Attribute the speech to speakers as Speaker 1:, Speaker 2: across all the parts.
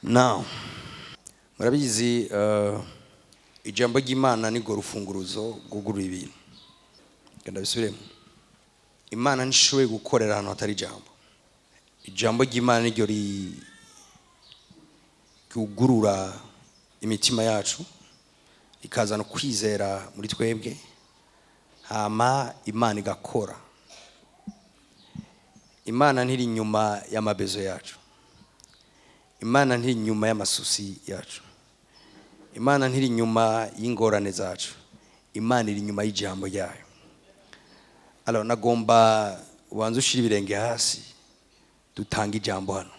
Speaker 1: Now, murabizi ijambo ry'Imana ni go rufunguruzo gugurura ibintu. Genda bisubiremo. Imana nishoboye gukorera hano hatari ijambo. Ijambo ry'Imana niryo rigugurura imitima yacu, ikazana kwizera muri twebwe, hama Imana igakora. Imana ntiri nyuma y'amabezo yacu. Imana ntiri nyuma y'amasusi yacu. Imana ntiri nyuma y'ingorane zacu. Imana iri nyuma y'ijambo ryayo. Alors nagomba ubanze ushira ibirenge hasi dutanga ijambo hano.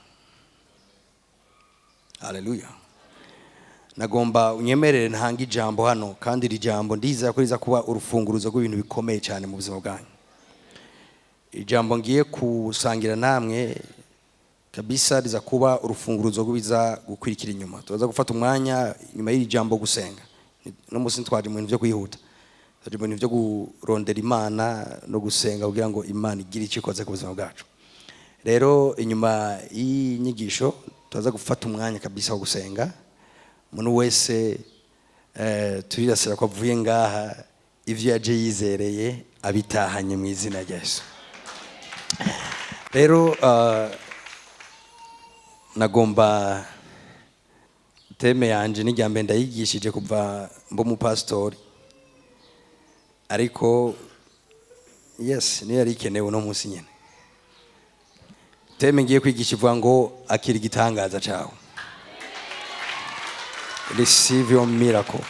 Speaker 1: Haleluya. Nagomba unyemerere ntanga ijambo hano, kandi iri jambo ndizera ko riza kuba urufunguruzo rw'ibintu bikomeye cyane mu buzima bwanyu. Ijambo ngiye kusangira namwe kabisa riza kuba urufunguruzo rw'ibiza gukwirikira inyuma. Tuza gufata umwanya nyuma y'iri jambo gusenga. No musi ntwaje mu bintu byo kwihuta. Twaje mu bintu byo kurondera Imana no gusenga kugira ngo Imana igire icyo ikoze ku buzima bwacu. Rero inyuma y'inyigisho tuza gufata umwanya kabisa wo gusenga. Umuntu wese turirasira ko avuye ngaha ivyo yaje yizereye abitahanye mu izina rya Yesu. Rero nagomba teme yanje n'iryambe ndayigishije kuva mbo mu pastori, ariko yes ni yari ikenewe no munsi nyene. Teme ngiye kwigisha ivuga ngo akira igitangaza cawe. Receive your miracle.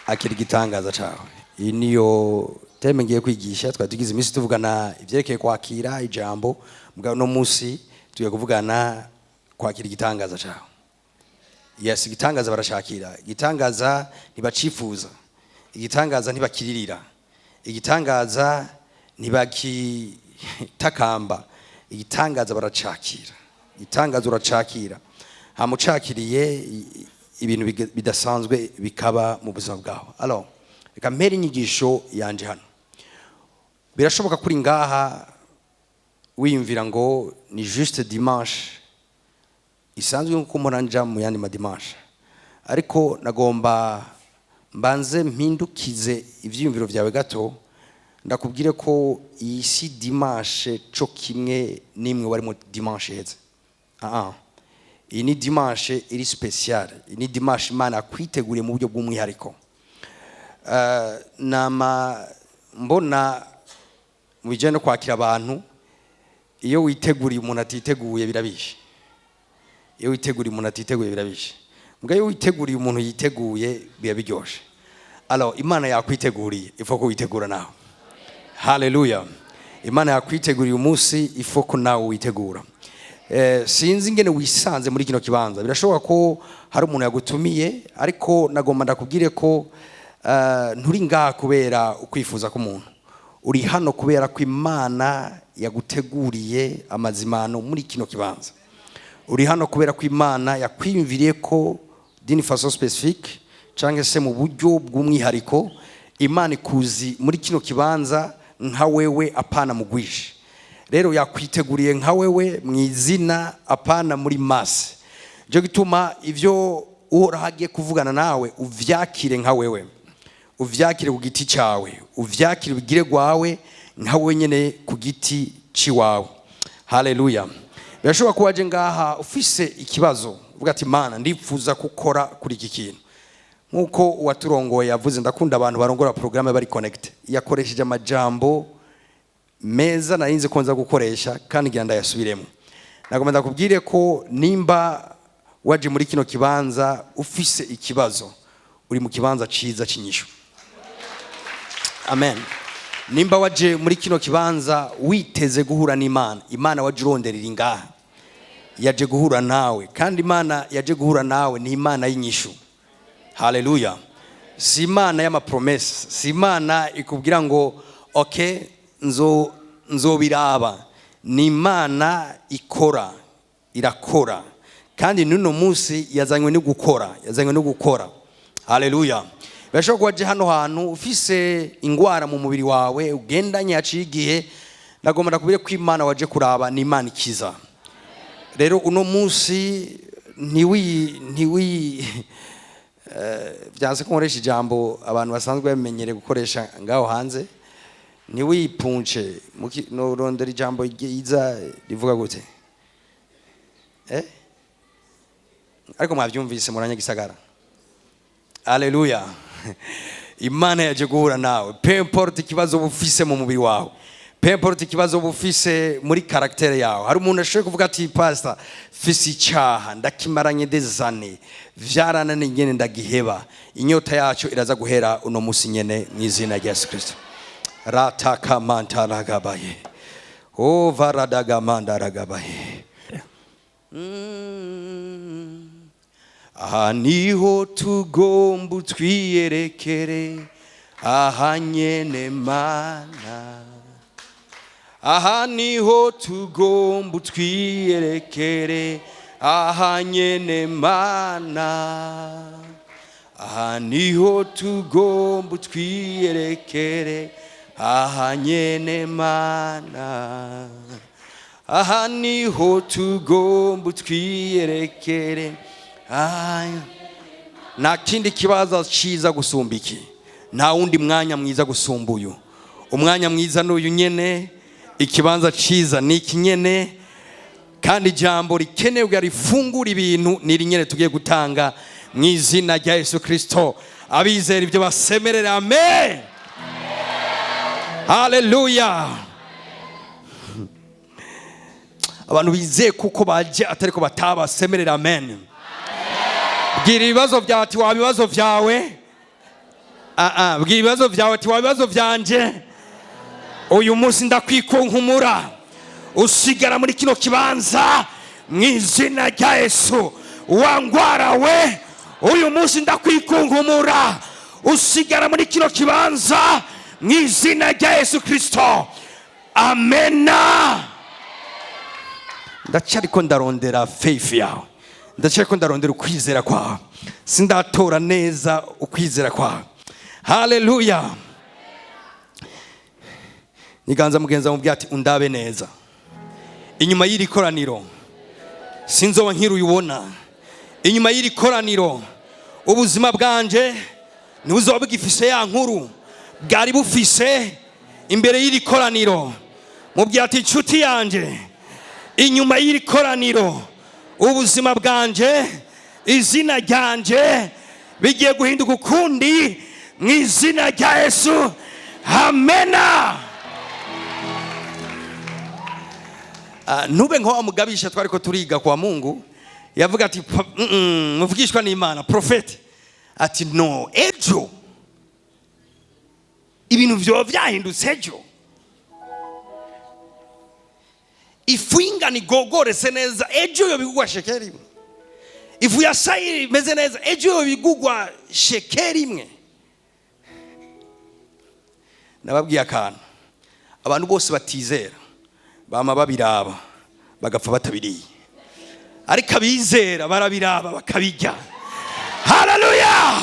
Speaker 1: Akira igitangaza cawe. Iyi niyo teme ngiye kwigisha. Twatugize iminsi tuvugana ivyerekeye kwakira ijambo, mugabo no munsi tugiye kuvugana kwakira igitangaza cawe. Yes, igitangaza barashakira. Igitangaza ntibacifuza. Igitangaza ntibakiririra. Igitangaza ntibakitakamba. Igitangaza baracakira. Igitangaza uracakira. Hamucakiriye ibintu bidasanzwe bikaba mu buzima bwawe. Alors, reka mpere inyigisho yanje hano. Birashoboka kuri ngaha wiyumvira ngo ni juste dimanche, isanzwe nko muranja mu yandi ma dimanche, ariko nagomba mbanze mpindukize ivyiyumviro vyawe gato, ndakubwire ko iyi si dimanche co kimwe nimwe wari mu dimanche heze. Iyi ni dimanche iri special. Iyi ni dimanche Imana akwiteguriye mu buryo bw'umwihariko. Nama mbona mu bijyanye no kwakira abantu, iyo witeguriye umuntu atiteguye birabishe. Iyo witeguriye umuntu atiteguye birabishe. Mbwa iyo witeguriye umuntu yiteguye biba biryoshe. Alors Imana yakwiteguriye, ifo ko witegura nawe. Haleluya. Imana yakwiteguriye umunsi, ifo ko nawe witegura. Sinzi ingene wisanze muri kino kibanza. Birashoboka ko hari umuntu yagutumiye, ariko nagomba ndakubwire ko nturi ngaha kubera ukwifuza k'umuntu. Uri hano kubera ko Imana yaguteguriye amazimano muri kino kibanza. Uri hano kubera ko Imana yakwiyumviriye ko d'une façon spécifique cyangwa se mu buryo bw'umwihariko Imana ikuzi muri kino kibanza nka wewe apana mugwishe. Rero yakwiteguriye nka wewe mu izina apana muri masse. Byo gituma ivyo uhorahagiye kuvugana nawe uvyakire nka wewe. Uvyakire ku giti cyawe, uvyakire bigire gwawe nka wewe nyene ku giti ciwawe. Haleluya. Birashoboka ko waje ngaha ufise ikibazo, uvuga ati Mana ndipfuza gukora kuri iki kintu. Nkuko waturongoye yavuze, ndakunda abantu barongora programme bari connect. Yakoresheje amajambo meza narinze konza gukoresha kandi ngenda yasubiremo. Nagomba kubwire ko nimba waje muri kino kibanza ufise ikibazo, uri mu kibanza ciza cinyisho. Amen. Nimba waje muri kino kibanza witeze guhura n'Imana, Imana waje uronderera ingaha, yaje guhura nawe, kandi Imana yaje guhura nawe ni Imana y'inyishu. Haleluya. Si Imana y'ama promesse, si Imana ikubwira ngo okay nzobiraba. Ni Imana ikora, irakora, kandi nuno munsi yazanywe no gukora. Haleluya. Birashoboka waje hano hantu ufise ingwara mu mubiri wawe ugendanye yaciye igihe, nagomba ndakubwire ko Imana waje kuraba ni Imana ikiza. Rero uno munsi ntiwi byanze ko nkoresha ijambo abantu basanzwe bamenyere gukoresha ngaho hanze, ntiwipunce norondera ijambo ryiza rivuga gute ariko mwabyumvise muranyagisagara. Haleluya. Imana yaje guhura nawe, peu importe ikibazo bufise mu mubiri wawe, peu importe ikibazo bufise muri karaktere yawe. Hari umuntu ashobora kuvuga ati pastor fisi icyaha ndakimaranye des années vyarananiye nyene ndagiheba, inyota yacu iraza guhera uno musi nyene mu izina rya Yesu Kristo. Rataka mantaragabaye o varadaga mandaragabaye. Aha niho tugomba twiyerekere, aha nyene Mana. Aha niho tugomba twiyerekere, aha nyene Mana. Aha niho tugomba twiyerekere, aha nyene Mana. Aha niho tugomba twiyerekere. Nta kindi kibazo cyiza gusumba iki, nta wundi mwanya mwiza gusumba uyu. Umwanya mwiza n'uyu nyene, ikibanza cyiza ni iki nyene, kandi ijambo rikenewe rifungura ibintu ni nyene tugiye gutanga mu izina rya Yesu Kristo. Abizera ibyo basemerera amen. Haleluya. Abantu bizeye kuko baje atari ko batabasemerera amen. Bwira ibibazo byawe ati wa bibazo byawe, bwira ibibazo byawe ati wa bibazo byanje, uyu munsi ndakwikunkumura usigara muri kino kibanza mu izina rya Yesu. Wangwara we, uyu munsi ndakwikunkumura usigara muri kino kibanza mu izina rya Yesu Kristo. Amena. Ndacyariko ndarondera faith yawe, ndacyariko ndarondera ukwizera kwawe, sindatora neza ukwizera kwawe. Haleluya. Niganza mugenza mubwira ati undabe neza, inyuma y'iri koraniro sinzoba nkiruyubona. Inyuma y'iri koraniro ubuzima bwanje ntibuzoba bugifise ya nkuru bwari bufise imbere y'iri koraniro. Mubwira ati inshuti yanje, inyuma y'iri koraniro ubuzima bwanje, izina ryanje bigiye guhinduka ukundi mu izina rya Yesu. Amena. Nube nko amugabisha twariko turiga kwa Mungu, yavuga ati muvugishwa n'Imana prophet ati no, ejo ibintu byo byahindutse ejo. Ifu ingani gogorese neza ejo yo bigugwa shekeri imwe. Ifu ya sayiri meze neza ejo yo bigugwa shekeri imwe. Nababwiye akantu, abantu bose batizera bama babiraba bagapfa batabiriye, ariko abizera barabiraba bakabijya. Haleluya.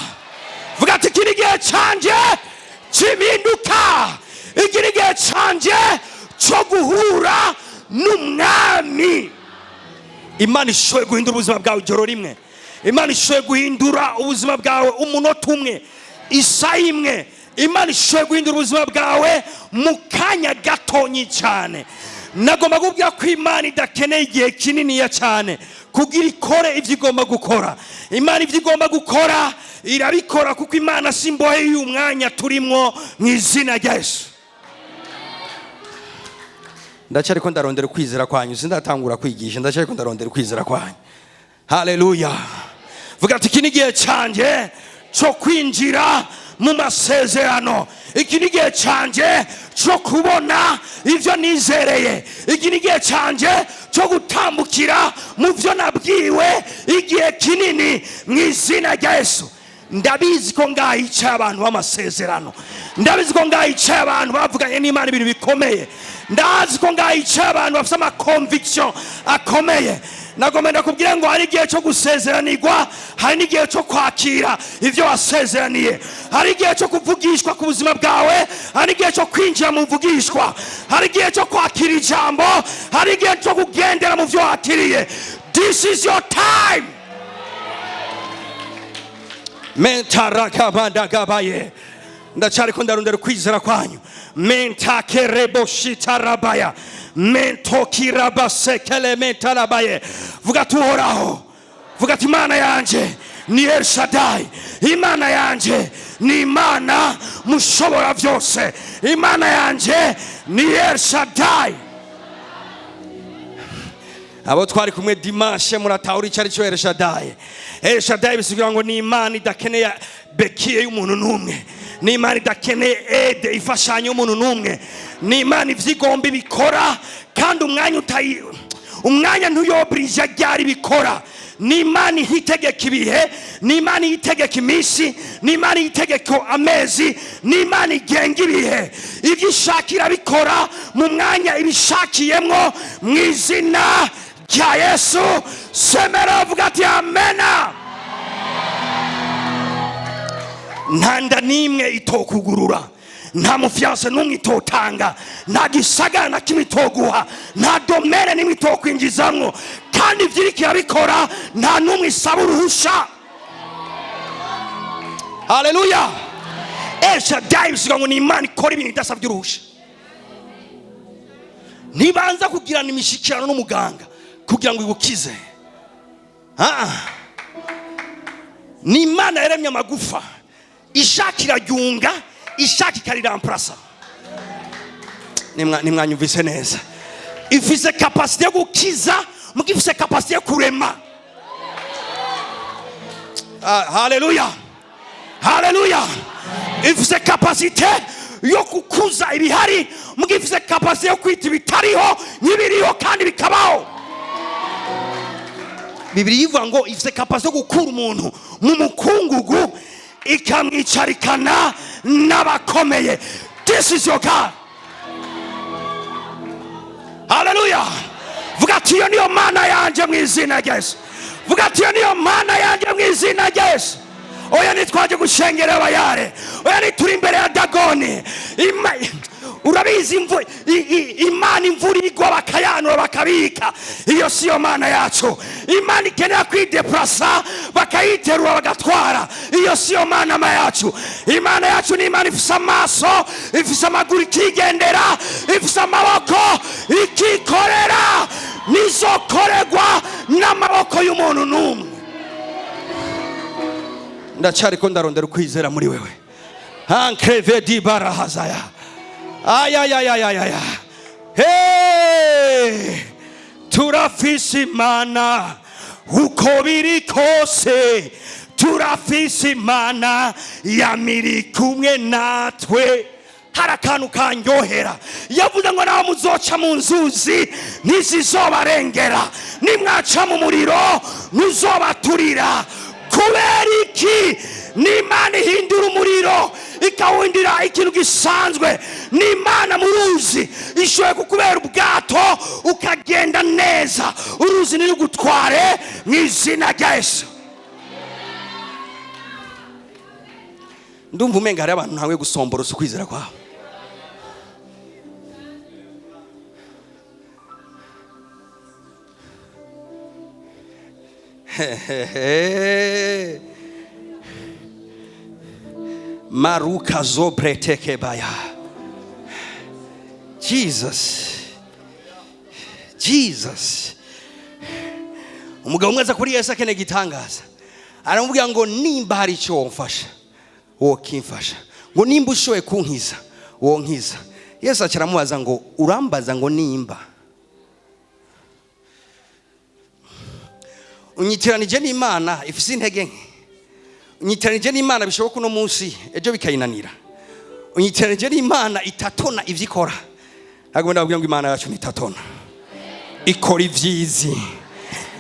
Speaker 1: Vuga ati kiri gihe canje cy'impinduka, ikiri gihe canje cyo guhura n'umwami. Imana ishoboye guhindura ubuzima bwawe ijoro rimwe. Imana ishoboye guhindura ubuzima bwawe umunota umwe, isaha imwe. Imana ishoboye guhindura ubuzima bwawe mu kanya gatonyi cyane. Nagomba kubwira ko Imana idakeneye igihe kinini ya cyane kugira ikore ibyo igomba gukora. Imana ibyo igomba gukora irabikora, kuko Imana simbohe y'uyu mwanya turimo mu izina rya Yesu. Ndacyariko ndarondera kwizera kwanyu, sindatangura kwigisha, ndacyariko ndarondera kwizera kwanyu. Haleluya. Vuga ati kini gihe canje cyo kwinjira mu masezerano, iki ni gihe canje cyo kubona ibyo nizereye, iki ni gihe canje cyo gutambukira mu byo nabwiwe igihe kinini mu izina rya Yesu. Ndabizi ko ngahicaye abantu b'amasezerano, ndabizi ko ngahicaye abantu bavuganye n'Imana ibintu bikomeye, ndazi ko ngahicaye abantu bafite ama conviction akomeye. Nagomba kubwira ngo hari igihe cyo gusezeranirwa, hari n'igihe cyo kwakira ibyo wasezeraniye, hari igihe cyo kuvugishwa ku buzima bwawe, hari igihe cyo kwinjira mu mvugishwa, hari igihe cyo kwakira ijambo, hari igihe cyo kugendera mu byo wakiriye. This is your time. Mentaragabandagabaye. Ndacari ko ndarondera kwizera kwanyu. Mentakereboshitarabaya. Mentokirabasekele mentarabaye. Vuga tuhoraho. Vuga ati Imana yanje ni El Shaddai. Imana yanje ni Imana mushobora vyose. Imana yanje ni El Shaddai. Abo twari kumwe Dimanche muratahura icyo ari cyo El Shaddai. El Shaddai bisigira ngo ni Imana idakeneye bekiye y'umuntu numwe. Ni Imana idakeneye ede ifashanyo y'umuntu numwe. Ni Imana ivyigomba bikora kandi umwanya ntuyobrije ryari bikora. Ni Imana itegeka ibihe, ni Imana itegeka iminsi, ni Imana itegeka amezi, ni Imana igenga ibihe. Ibyo ishakira bikora mu mwanya ibishakiyemo mu izina rya Yesu. Semera vuga ati amena. Ntanda nimwe itokugurura, nta mufiance numwe itotanga, nta gisagara na kimwe itoguha, nta domene nimwe itokwinjizamwo, kandi ivyirikira bikora nta numwe isaba uruhusha. Haleluya. El Shaddai bisiga ngo ni Imana ikora ibintu idasabye uruhusha. Ntibanza kugirana imishikirano n'umuganga kugira ngo ibukize. Ni Imana yaremye amagufa, ishakira yunga, ishakira riramprasa. Nimwanyumvise neza. Ifise capacité yo gukiza, mugifise capacité yo kurema. Haleluya. Haleluya. Ifise capacité yo kukuza ibihari, mugifise capacité yo kwita ibitariho n'ibiriho kandi bikabaho. Bibiri ivuga ngo ifise capacité yo gukura umuntu mu mukungugu ikamwicarikana n'abakomeye. This is your God. Hallelujah. Vuga ati iyo niyo Mana yanje mu izina rya Yesu. Vuga ati iyo niyo Mana yanje mu izina rya Yesu. Oya nitwaje gushengera abayare, oya nituri imbere ya Dagoni. Urabizi Imana imvura igwa bakayanura bakabika. Iyo siyo Mana yacu. Imana ikeneye kwideplasa bakayiterura bagatwara. Iyo siyo Mana yacu. Imana yacu ni Imana ifise amaso, ifise amaguru ikigendera, ifise amaboko ikikorera, nizokorerwa n'amaboko y'umuntu numwe. Ndacari ko ndarondera kwizera muri wewe. Mercredi barahazaya. Ayayayayaya. Hey! Turafise Imana uko biri kose. Turafise Imana yamiri kumwe natwe. Harakantu kanyohera. Yavuze ngo nawe muzoca mu nzuzi ntizizobarengera. Nimwaca mu muriro ntuzobaturira. Kubera iki? Ni Imana ihindura umuriro ikawindira ikintu gisanzwe. Ni Imana mu ruzi ishoboye kukubera ubwato ukagenda neza, uruzi nirugutware mu izina rya Yesu. Ndumva umenga hari abantu ntawe gusomborosa ukwizera kwawe. Maruka zobreteke baya. Jesus. Umugabo umwe aza kuri Yesu akeneye igitangaza. Aramubwira ngo nimba hari icyo womfasha, wo kimfasha. Ngo nimba ushoboye kunkiza, wo nkiza. Yesu akiramubaza ngo urambaza ngo nimba. Unyitiranije n'Imana ifise intege nke. Unyitiranije n'Imana bishoboka uno munsi ejo bikayinanira. Unyitiranije n'Imana itatona ivyikora. Ntabwo ndabwira ngo Imana yacu nitatona. Ikora ivyizi.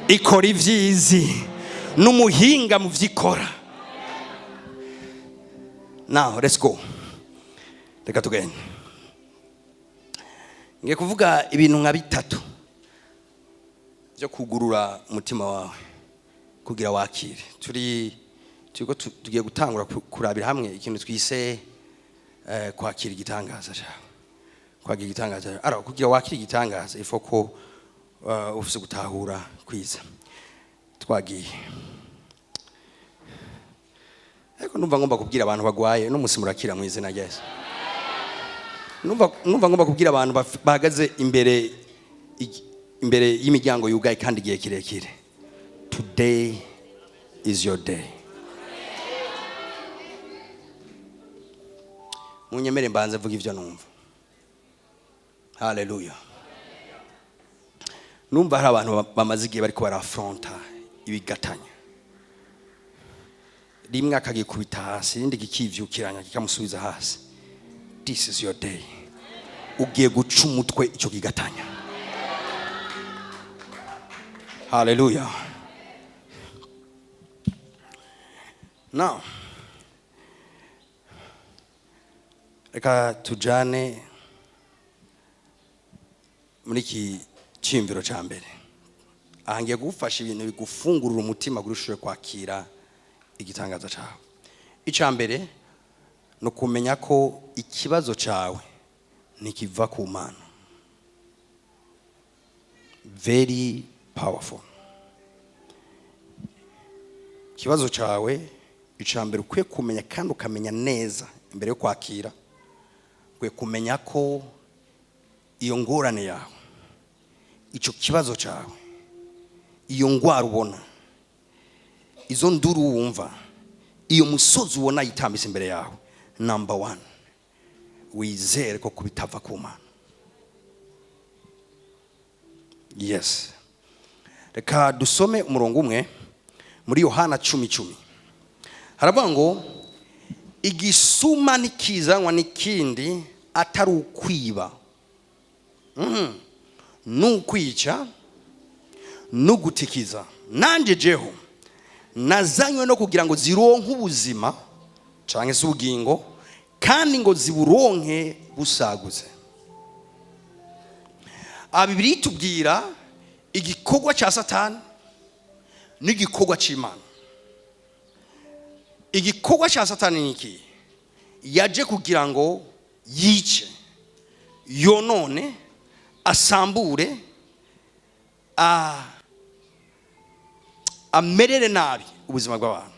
Speaker 1: Ikora ivyizi. N'umuhinga mu vyikora. Now let's go. Reka tugende. Ngiye kuvuga ibintu nka bitatu byo kugurura umutima wawe kugira wakire. Tugiye gutangura kurabira hamwe ikintu twise kwakira igitangaza cyawe. Kwakira igitangaza. Ara kugira wakire igitangaza ifo ko ufise gutahura kwiza. Twagiye. numva ngomba kubwira abantu bagwaye no musi murakira mu izina rya Yesu. Numva ngomba kubwira abantu bahagaze imbere y'imiryango yugaye kandi igihe kirekire. Today is your day. Munyemere mbanze vuga ivyo numva. Hallelujah. Numva hari abantu bamaze igihe bariko barafronta ibigatanya. Rimwe akagikubita hasi, irindi kikivyukiranya kikamusubiza hasi. This is your day. Ugiye guca umutwe ico kigatanya. Hallelujah. Now, reka tujane muri iki cyimviro ca mbere. Ahangiye gufasha ibintu bigufungurura umutima gurushoye kwakira igitangaza cawe. Ica mbere no kumenya ko ikibazo cawe nikiva ku Mana. Very powerful. Ikibazo cawe ica mbere ukwiye kumenya kandi ukamenya neza imbere yo kwakira. Ukwiye kumenya ko iyo ngorane yawe, ico kibazo cawe, iyo ngwara ubona, izo nduru wumva, iyo musozi ubona yitambise imbere yawe, number 1, wizere ko kubitava ku Mana. Yes. Reka dusome umurongo umwe muri Yohana 10:10. Haravuga ngo igisuma nikizanwa nikindi atari ukwiba. Nukwica nugutikiza. Nanje jeho nazanywe no kugira ngo zironke ubuzima canke se ubugingo kandi ngo ziburonke busaguze. Bibiri tubwira igikorwa ca Satani n'igikorwa c'Imana. Igikorwa ca Satani niki? Yaje kugira ngo yice, yonone, asambure, amerere nabi ubuzima bw'abantu.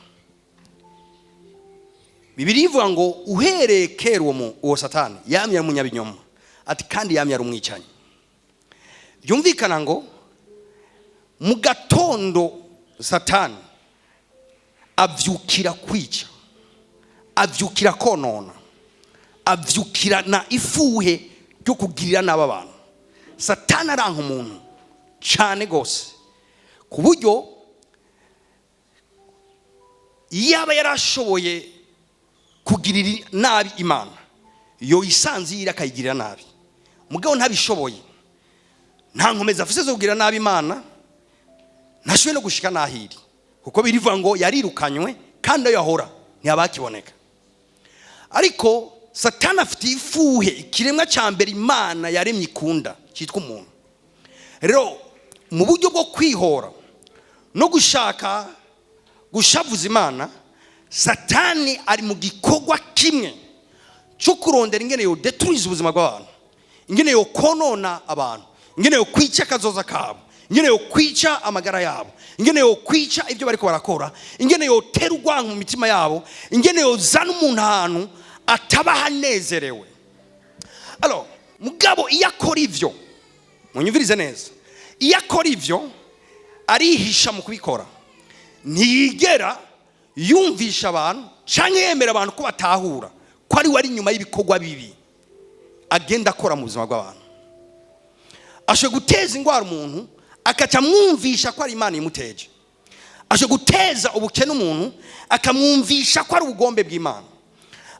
Speaker 1: Bibiri ivuga ngo uhereye kera uwo Satani yamye ari umunyabinyoma, ati kandi yamye ari umwicanyi. Byumvikana ngo mu gatondo Satani avyukira kwica, avyukira konona, avyukira na ifuhe ryo kugirira n'abantu. Satani aranka umuntu cyane gose ku buryo yaba yarashoboye kugirira nabi Imana, yo isanzira akayigirira nabi. Mugabo ntabishoboye, nta nkomeza afise zo kugira nabi Imana, nashoboye no gushika nahiri, kuko birivuga ngo yarirukanywe kandi yahora ntiyabakiboneka. Ariko Satani afite ifuhe, ikiremwa ca mbere Imana yaremye ikunda cyitwa umuntu. Rero mu buryo bwo kwihora no gushaka gushavuza Imana, Satani ari mu gikorwa kimwe cyo kurondera ingene yo detruise ubuzima bw'abantu, ingene yo konona abantu, ingene yo kwica kazoza kabo, ingene yo kwica amagara yabo, ingene yo kwica ibyo bariko barakora, ingene yo tera urwango mu mitima yabo, ingene yo zana umuntu ahantu ataba hanezerewe. Alors mugabo iyo akora ivyo, munyumvirize neza, iyo akora ivyo arihisha mu kubikora, ntiyigera yumvisha abantu canke yemera abantu ko batahura ko ari wari nyuma y'ibikorwa bibi agenda akora mu buzima bw'abantu. Ashe guteza ingwara umuntu akaca mwumvisha ko ari Imana imuteje. Ashe guteza ubukene umuntu akamwumvisha ko ari ubugombe bw'Imana.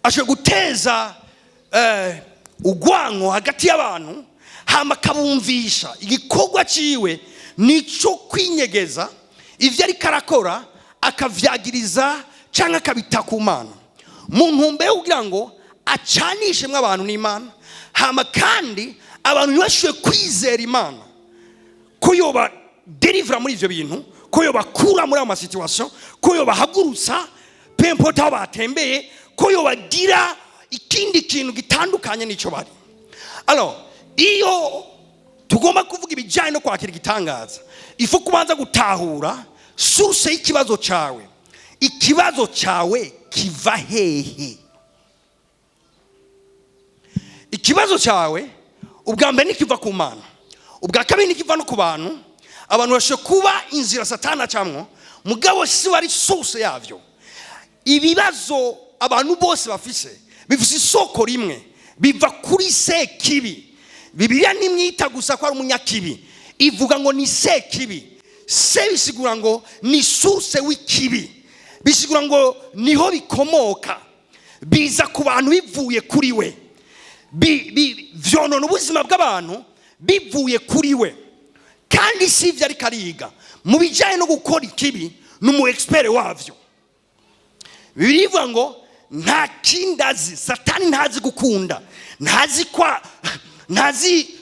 Speaker 1: Ashe guteza ugwanko hagati y'abantu hama kabumvisha igikorwa ciwe nico kwinyegeza ivyo ari karakora, akavyagiriza canke akabita ku Mana mu ntumbero kugira ngo acanishemwe abantu n'Imana, hama kandi abantu ntibashoboye kwizera Imana ko yoba delivera muri ivyo bintu, ko yoba kura muri ama situation, ko yoba hagurutsa pempo aho batembeye, ko yoba gira ikindi kintu gitandukanye n'ico bari. Alors iyo tugomba kuvuga ibijyanye no kwakira igitangaza, ifu kubanza gutahura source y'ikibazo cawe, ikibazo cyawe kiva hehe? Ikibazo cyawe ubwa mbere nikiva ku Mana, ubwa kabiri nikiva no ku bantu. Abantu bashobora kuba inzira Satani acamwo, mugabo si wari source yavyo. Ibibazo abantu bose bafise bifise isoko rimwe, biva kuri sekibi. Bibiliya nimwita gusa ko ari umunyakibi, ivuga ngo ni sekibi. Se bisigura ngo ni source w'ikibi, bisigura ngo niho bikomoka, biza ku bantu bivuye kuri we, vyonona ubuzima bw'abantu bivuye kuri we. Kandi si ivyo ariko ariga mu bijanye no gukora ikibi, n'umu expert wavyo. Bibiliya ivuga ngo nta kindazi, Satani ntazi gukunda, ntazi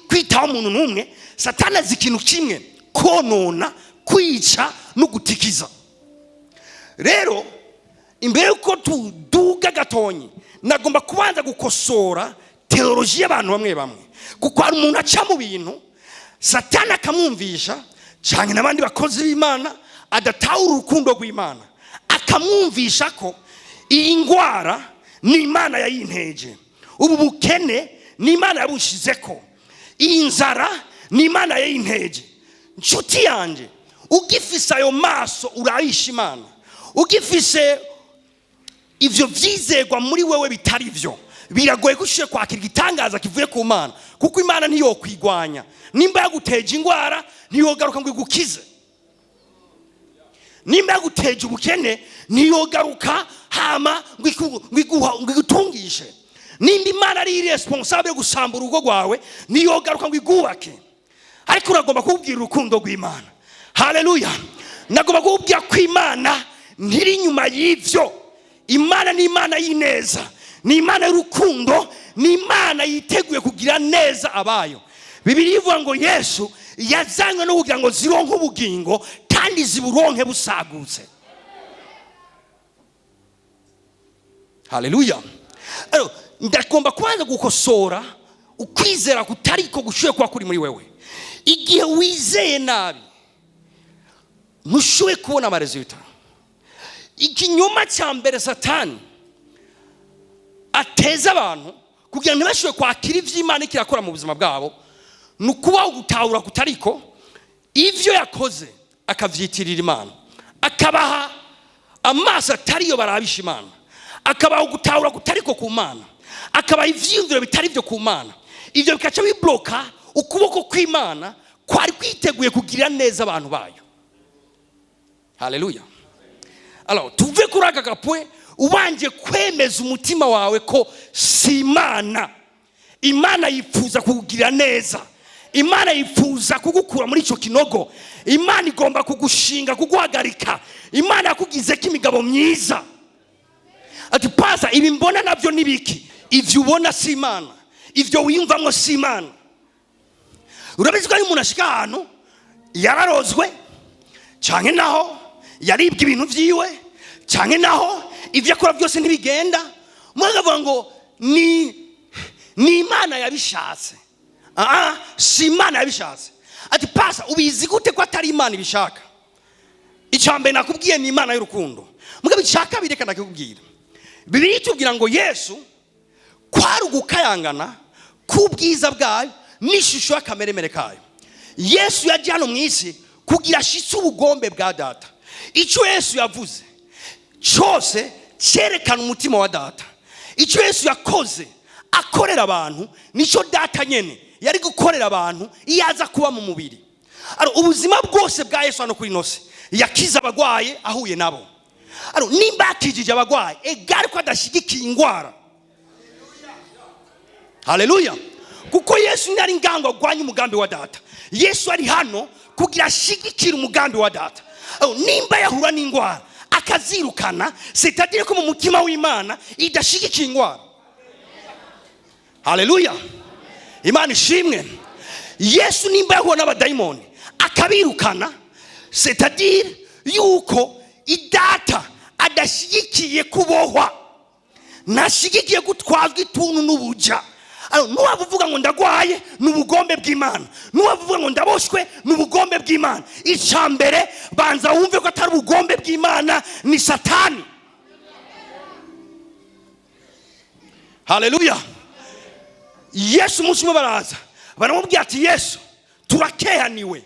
Speaker 1: kwitaho umuntu n'umwe. Satani azi ikintu kimwe: konona, kwica no gutikiza. Rero imbere yuko tuduga gatonyi, nagomba kubanza gukosora teoloji y'abantu bamwe bamwe, kuko hari umuntu aca mu bintu Satani akamwumvisha, cyane n'abandi bakozi b'Imana adatahura urukundo rw'Imana, akamwumvisha ko iyi ngwara ni Imana yayinteje, ubu bukene ni Imana yabushizeko, iyi nzara ni Imana yayinteje. Nshuti yanje, ugifise ayo maso urayisha Imana, ugifise ivyo vyizegwa muri wewe bitari vyo, biragoye gushiye kwakira igitangaza kivuye ku Mana, kuko Imana niyo kwigwanya. Nimba yaguteje ingwara ntiyogaruka ngo igukize, nimba yaguteje ubukene ntiyogaruka hama ngo igutungishe, nimba Imana ari iresponsable yo gusambura urugo rwawe ntiyogaruka ngo igubake. Ariko uragomba kubwira urukundo rw'Imana. Haleluya! Nagomba kubwira ko Imana ntiri inyuma y'ivyo. Imana ni Imana y'ineza, ni Imana y'urukundo, ni Imana yiteguye kugira neza abayo. Bibiliya ivuga ngo Yesu yazanywe no kugira ngo zironke ubugingo kandi ziburonke busagutse. Haleluya! Ndagomba kwanza gukosora ukwizera kutariko gushoye kwa kuri muri wewe. Igihe wizeye nabi ntushoye kubona amaresultat. Ikinyoma cya mbere Satani ateza abantu kugira ngo ntibashoye kwakira ivy'Imana ikirakora mu buzima bwabo, nukubaho gutahura kutariko ivyo yakoze akavyitirira Imana, akabaha amaso atariyo barabisha Imana, akabaho gutahura kutariko ku Mana, akabaha ivyiyumviro bitari vyo ku Mana. Ivyo bikaca bibloka ukuboko kw'Imana kwari kwiteguye kugira neza abantu bayo. Haleluya! Alors tuve kuri aka gapwe ubanje kwemeza umutima wawe ko si Imana. Imana yifuza kukugira neza, Imana yifuza kugukura muri ico kinogo, Imana igomba kugushinga, kuguhagarika. Imana yakugize ko imigabo myiza. Ati pasa ibi mbona navyo nibiki? Ivyo ubona si Imana, ivyo wiyumvamwo si Imana. Urabizi ko ari umuntu ashika ahantu yararozwe, canke naho yaribwe ibintu vyiwe, canke naho ivyo akora byose ntibigenda, mwavuga ngo ni Imana yabishatse. Si Imana yabishatse. Ati pasa ubizi gute ko atari Imana ibishaka? Icambe nakubwiye ni Imana y'urukundo. Mugabe icaka bireka nakubwira. Bibiliya itubwira ngo Yesu kwari ugukayangana kubwiza bwayo n'ishusho y'akameremere kayo. Yesu yaje hano mu isi kugira ashitse ubugombe bwa Data. Ico Yesu yavuze cyose cyerekana umutima wa Data. Ico Yesu yakoze akorera abantu nico Data nyene yari gukorera abantu iyaza kuba mu mubiri. Ubuzima bwose bwa Yesu hano kuri nose yakiza abagwaye ahuye nabo. Nimba akijije abagwaye egari ko adashigikiye ingwara. Haleluya! Kuko Yesu ntari ngango gwanya umugambi wa Data. Yesu ari hano kugira ashigikira umugambi wa Data. Nimba yahura n'ingwara akazirukana, c'est-à-dire ko mu mutima w'Imana idashigikiye ingwara. Haleluya! Imana ishimwe. Yesu nimba yahura n'abadayimoni akabirukana, c'est-à-dire yuko idata adashigikiye kubohwa, nashigikiye gutwazwa ituntu n'ubuja, Nuwaba uvuga ngo ndagwaye n'ubugombe bw'Imana, nuwaba uvuga ngo ndaboshwe n'ubugombe bw'Imana. Icambere banza wumve ko atari ubugombe bw'Imana, ni Satani. Haleluya. Yesu umunsi umwe baraza baramubwira ati Yesu turakehaniwe.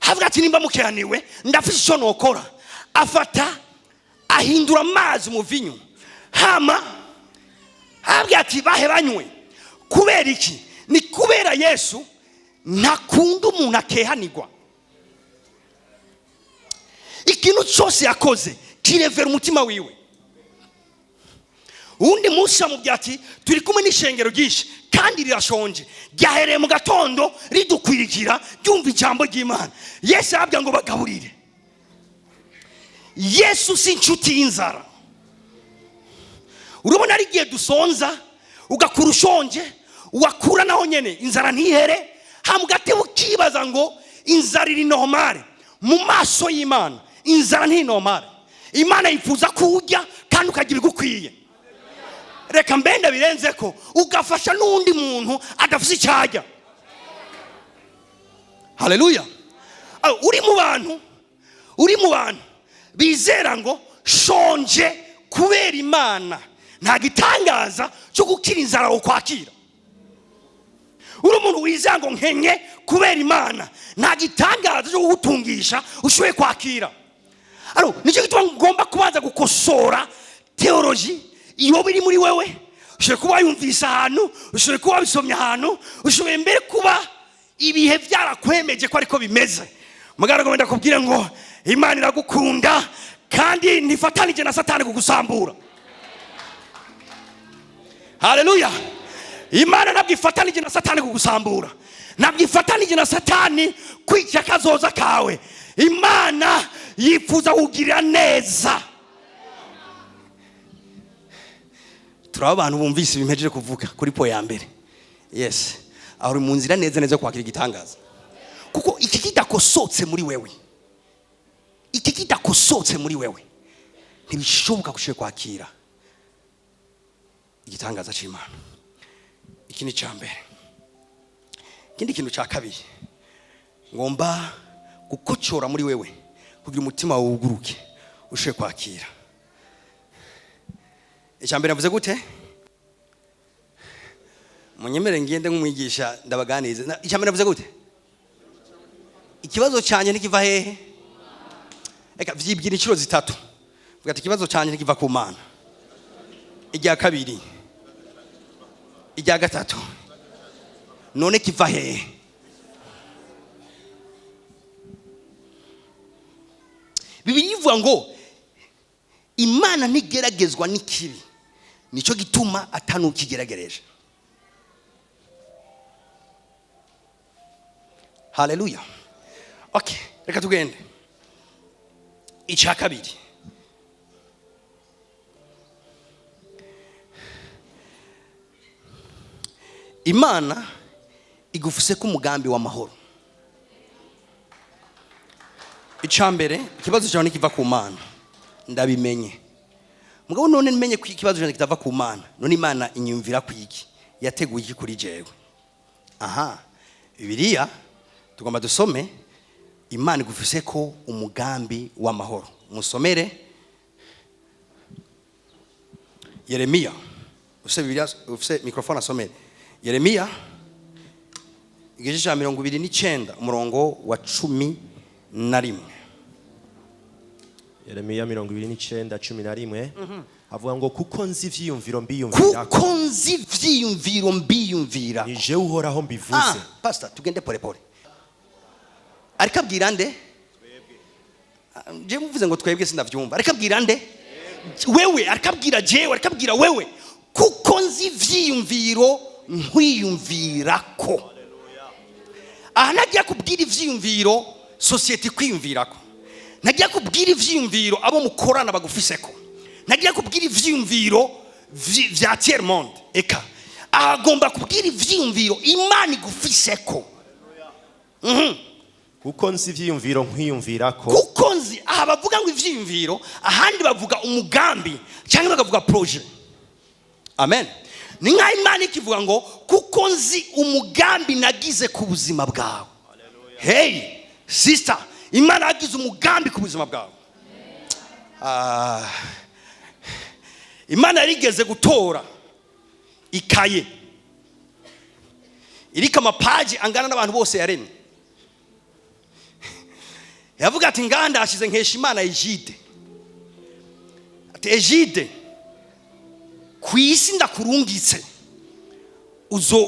Speaker 1: Havuga ati nimba mukehaniwe ndafise icyo nokora. Afata ahindura amazi mu vinyo, hama havuga ati bahe banywe. Kubera iki? Ni kubera Yesu ntakunda umuntu akehanirwa. Ikintu cyose yakoze kirevera umutima wiwe. Undi munsi amubwira ati turi kumwe n'ishengero ryinshi kandi rirashonje, ryahereye mu gatondo ridukwirikira ryumva ijambo ry'Imana. Yesu yababwira ngo bagaburire. Yesu si inshuti y'inzara. Urabona ari igihe dusonza ugakura ushonje, wakura naho nyene inzara ntihere, hamugate ukibaza ngo inzara iri normale. Mu maso y'Imana inzara nti normale. Imana yifuza kurya kandi ukagira igukwiye. Reka mbenda birenze ko ugafasha n'undi muntu adafise icyaja. Haleluya. Uri mu bantu bizera ngo shonje kubera Imana, nta gitangaza cyo gukira inzara wo kwakira. Uri umuntu wizera ngo nkenye kubera Imana, nta gitangaza cyo gutungisha ushoboye kwakira. Nicyo gituma ngomba kubanza gukosora theology iyo biri muri wewe. Ushoboye kuba yumvisa ahantu, ushoboye kuba bisomye ahantu, ushoboye mbere kuba ibihe byarakwemeje ko ariko bimeze. Mugara ngo ndakubwira ngo Imana iragukunda kandi ntifatanije na Satani kugusambura. Haleluya. Imana nabwifatanije na Satani kugusambura, nabwifatanije na Satani kwica kazoza kawe. Imana yifuza kugirira neza. Turaba abantu bumvise bimejeje kuvuga kuri po ya mbere. Yes, aho mu nzira neza kwakira igitangaza. Kuko iki kidakosotse muri wewe, iki kidakosotse muri wewe ntibishoboka kushe kwakira igitangaza cy'Imana. Iki ni cyambere. Ikindi kintu cya kabiri ngomba gukocora muri wewe kugira umutima wuguruke ushe kwakira. Icyambere navuze gute? Munyemere ngende nk'umwigisha ndabaganize. Icyambere navuze gute? Ikibazo cyanye ntikiva hehe? Eka vyibwira inshuro zitatu. Vuga ati ikibazo cyanye ntikiva ku Mana. Ijya kabiri, ijya gatatu, none kiva hehe? Bibiliya ivuga ngo Imana ntigeragezwa n'ikibi, nicyo gituma atanukigeragereje. Haleluya. Okay, reka tugende. Icya kabiri, Imana igufuse ku mugambi w'amahoro. Icambere ikibazo cyawe nikiva ku Mana, ndabimenye. Mugabo none nmenye ko ikibazo cyawe kitava ku Mana, none Imana inyumvira kwiki, yateguye iki kuri jewe. Aha, Bibiliya tugomba dusome Imana igufuse ko umugambi w'amahoro. Musomere Yeremiya. Ufise Bibiliya, ufise microphone asomere. Yeremiya igice cya 29 umurongo wa 11.
Speaker 2: Yeremiya 29:11 avuga ngo kuko nzi ivyiyumviro mbiyumvira.
Speaker 1: Kuko nzi ivyiyumviro mbiyumvira.
Speaker 2: Ni je uhoraho mbivuze.
Speaker 1: Pastor tugende pole pole. Ariko abwira nde? Je muvuze ngo twebwe sindavyumva. Ariko abwira nde? Wewe, ariko abwira jewe, ariko abwira wewe. Kuko nzi ivyiyumviro nkwiyumvirako. Aha nagiye kubwira ivyiyumviro society kwiyumvirako. Nagiye kubwira ivyiyumviro abo mukorana bagufiseko. Nagiye kubwira ivyiyumviro vya tiers monde. Eka agomba kubwira ivyiyumviro Imana igufiseko.
Speaker 2: Kuko nzi ivyiyumviro nkwiyumvirako.
Speaker 1: Kuko nzi aha bavuga ngo ivyiyumviro, ahandi bavuga umugambi cyangwa bakavuga projet. Amen. ni nka Imana ikivuga ngo kuko nzi umugambi nagize ku buzima bwawe. Hey sister, Imana yagize umugambi ku buzima bwawe. Imana yarigeze gutora ikaye irika amapaji angana n'abantu bose yaremye. Yavuga ati nganda ashize nkesha Imana Egide. Ati Egide, kwisi ndakurungitse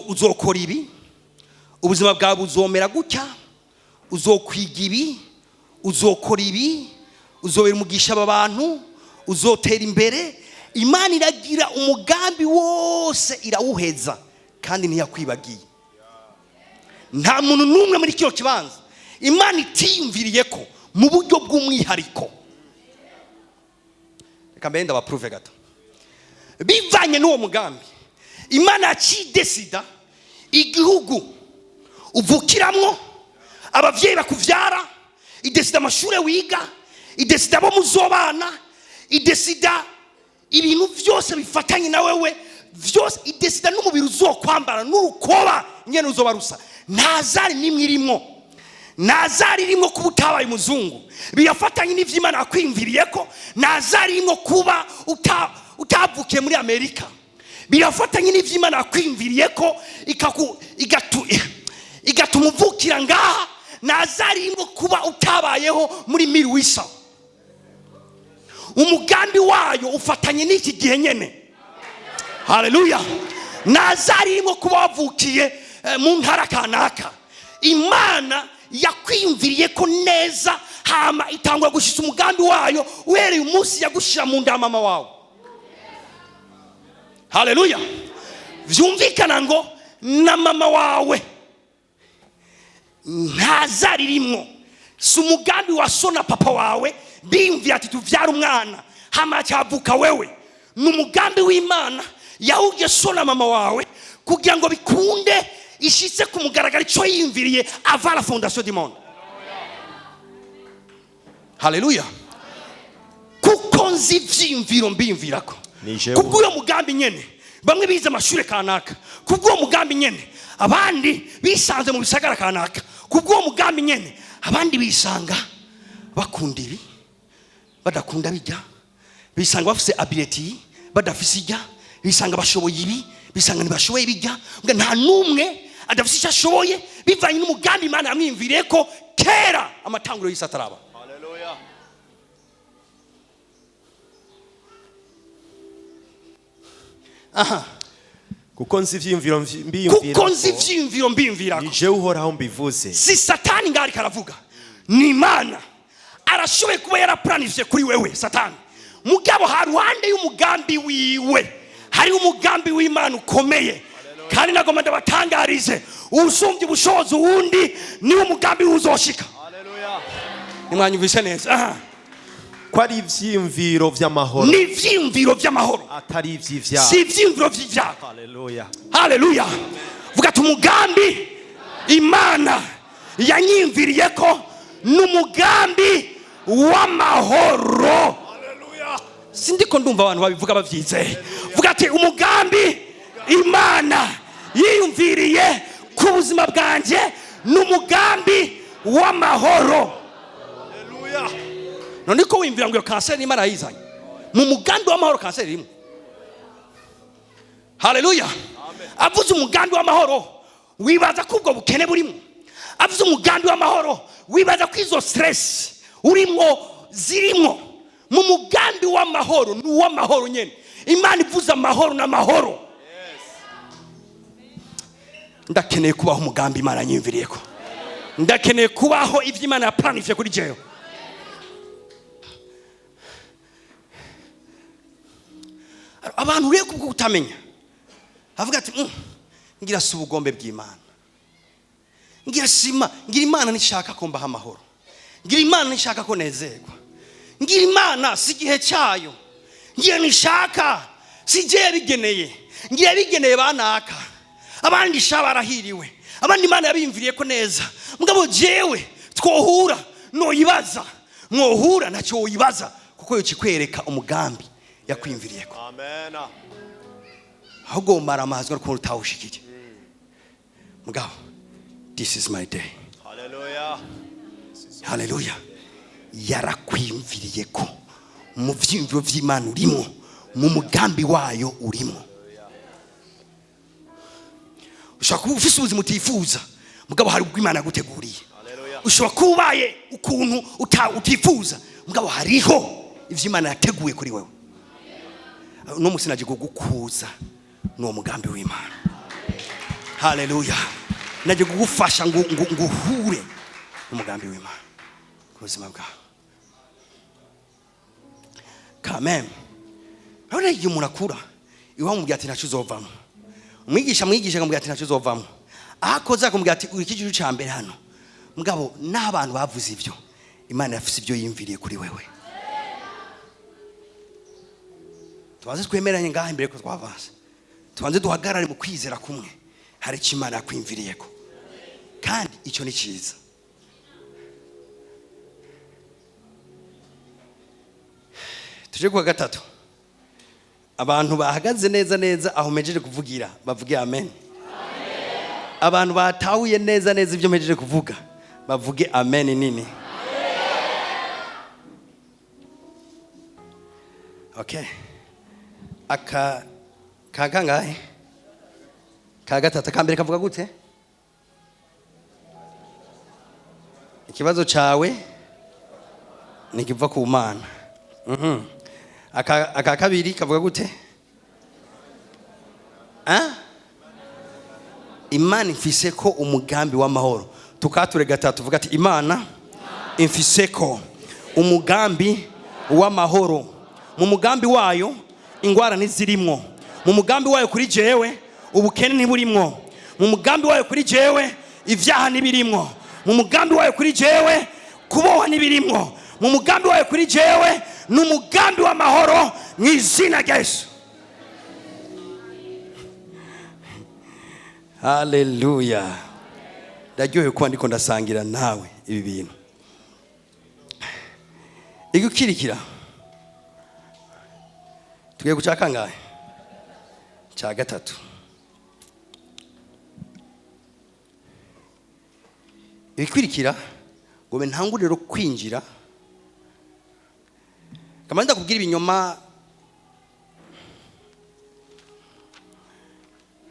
Speaker 1: uzokora ibi, ubuzima bwawe buzomera gutya, uzokwiga ibi, uzokora ibi, uzobera umugisha aba bantu, uzotera imbere. Imana iragira umugambi wose irawuheza kandi ntiyakwibagiye. Nta muntu numwe muri cyo kibanza Imana itiyumviriye ko mu buryo bw'umwihariko. Reka mbere ndabaprove gato. Bivanye n'uwo mugambi Imana yakidesida igihugu uvukiramwo, abavyeyi bakuvyara, idesida amashure wiga, idesida abo muzobana, idesida ibintu byose bifatanye na wewe byose, idesida n'umubiri uzokwambara n'urukoba nyene uzoba rusa. Ntazari nimwe irimo, ntazari irimo kuba utabaye umuzungu, biyafatanye n'ivy'Imana yakwimviriye ko. Ntazari irimo kuba utavukiye muri Amerika, biyafatanye n'ivy'Imana yakwimviriye ko igatuma uvukira ngaha. Ntazari irimo kuba utabayeho muri Milwisa. Umugambi wayo ufatanye n'iki gihe nyene. Haleluya. Ntazari irimo kuba wavukiye mu ntara kanaka. Imana yakwiyumviriye ko neza, hama itangwa gushitsa umugambi wayo uhereye umunsi yagushira mu nda mama wawe. Haleluya. Vyumvikana ngo na mama wawe ntazari rimwe, si umugambi wa so na papa wawe bimvira ati tuvyara umwana hama cyavuka wewe. Ni umugambi w'Imana yahuje so na mama wawe kugira ngo bikunde ishitse ku mugaragaro ico yimviriye avant la fondation du monde. Haleluya. Kuko nzi vyimviro mbimvirako kubw'uyo mugambi nyene. Bamwe bize amashure kanaka kubw'uwo mugambi nyene, abandi bisanze mu bisagara kanaka kubw'uwo mugambi nyene, abandi bisanga bakunda ibi badakunda bijya, bisanga bafise ability badafise ijya, bisanga bashoboye ibi bisanga ntibashoboye bijya. Nta numwe adafise icyo ashoboye bivanye n'umugambi Imana yamwimviriye ko kera amatanguro y'isi ataraba.
Speaker 2: Haleluya.
Speaker 1: Aha.
Speaker 2: Kuko nzi ivyiyumviro mbiyumvira ko nije uhoraho mbivuze. Si Satani ngari karavuga, ni Imana. Arashoboye kuba yaraplanifye kuri wewe Satani. Mugabo haruhande y'umugambi wiwe hari umugambi w'Imana ukomeye. Kandi nagomba ndabatangarize usumbye ubushobozi wundi ni umugambi uzoshika. Haleluya.
Speaker 1: Nimwanyumvise neza. Aha.
Speaker 2: Ko ari ivyiyumviro vy'amahoro.
Speaker 1: Ni ivyiyumviro vy'amahoro, atari ivy'ivyaha. Si ivyiyumviro vy'ivyaha.
Speaker 2: Haleluya.
Speaker 1: Haleluya. Vuga ati umugambi Imana yanyimviriye ko n'umugambi w'amahoro. Haleluya. Sindiko ndumva abantu babivuga bavyizeye. Vuga ati umugambi Imana yiyumviriye ku buzima bwanje n'umugambi w'amahoro. Haleluya. None ko wimvira ngo kanseri Imana yayizanye mu mugambi w'amahoro, kanseri irimo. Haleluya. Avuze umugambi w'amahoro wibaza ko ubwo bukene burimo. Avuze umugambi w'amahoro wibaza ko izo stress urimo zirimo. Mu mugambi w'amahoro ni uw'amahoro nyene. Imana ivuze amahoro n'amahoro. Ndakeneye kubaho umugambi Imana yanyimviriye ko. Ndakeneye kubaho ivyo Imana yaplanifye kuri jewe. Abantu rero kubwo kutamenya avuga ati ngira si ubugombe bw'Imana, ngira Imana nishaka ko mbaha amahoro, ngira Imana nishaka ko nezerwa, ngira Imana si igihe cyayo, ngira nishaka si je yabigeneye, ngira yabigeneye banaka, abandi shabarahiriwe, abandi Imana yabimviriye ko neza. Mugabo jewe twohura no yibaza, mwohura ntacyo yibaza kuko yo kikwereka umugambi yakwimviriye ko.
Speaker 2: Amen. ahubwo maramahazwa ko utawushikije mugabo this is my day.
Speaker 3: Hallelujah.
Speaker 2: Hallelujah. Yarakwimviriye ko mu vyimviro vy'Imana urimo, mu mugambi wayo urimo. Ushaka kuba ufise ubuzima utifuza mugabo hari ubwo Imana yaguteguriye. Ushobora kubaye ukuntu utifuza mugabo hariho ivyo Imana yateguye kuri wewe. No musinaje kugukuza no mugambi w'Imana. Hallelujah. Naje kugufasha ngo uhure umugambi w'Imana ku buzima bwawe. Amen. Ahora iyo murakura iwa mubwira ati ntacu uzovamo. Umwigisha akamubwira ati ntacu uzovamo. Akoza akamubwira ati uri kijuru ca mbere hano. Mugabo n'abantu bavuze ivyo Imana yafise ivyo yimviriye kuri wewe. Tubanze twemeranye ngaha imbere ko twavanze. Tubanze duhagarare mu kwizera kumwe. Hari icyo Imana yakwimviriyeko. Kandi icyo ni cyiza. Tuje kwa gatatu. Abantu bahagaze neza aho mejeje kuvugira bavuge amen. Abantu batahuye neza ivyo mejeje kuvuga bavuge amen nini. Okay. Kagangahe? Kagatatu kambere kavuga gute? Ikibazo cawe nikiva ku Mana. Aka kabiri kavuga gute? Imana ifise ko umugambi w'amahoro. Tukature gatatu tuvuga ati Imana ifise ko umugambi w'amahoro. Mu mugambi wayo ingwara ntizirimwo. Mu mugambi wayo kuri jewe ubukene ntiburimwo. Mu mugambi wayo kuri jewe ivyaha ntibirimwo. Mu mugambi wayo kuri jewe kuboha ntibirimwo. Mu mugambi wayo kuri jewe n'umugambi w'amahoro mu izina rya Yesu. Hallelujah. Ndajyohe kuba ndiko ndasangira nawe ibi bintu. Igukirikira tugiye gucaka ngahe ca gatatu. Ibikwirikira ngo ntanguriro kwinjira kamanda kubwira ibinyoma.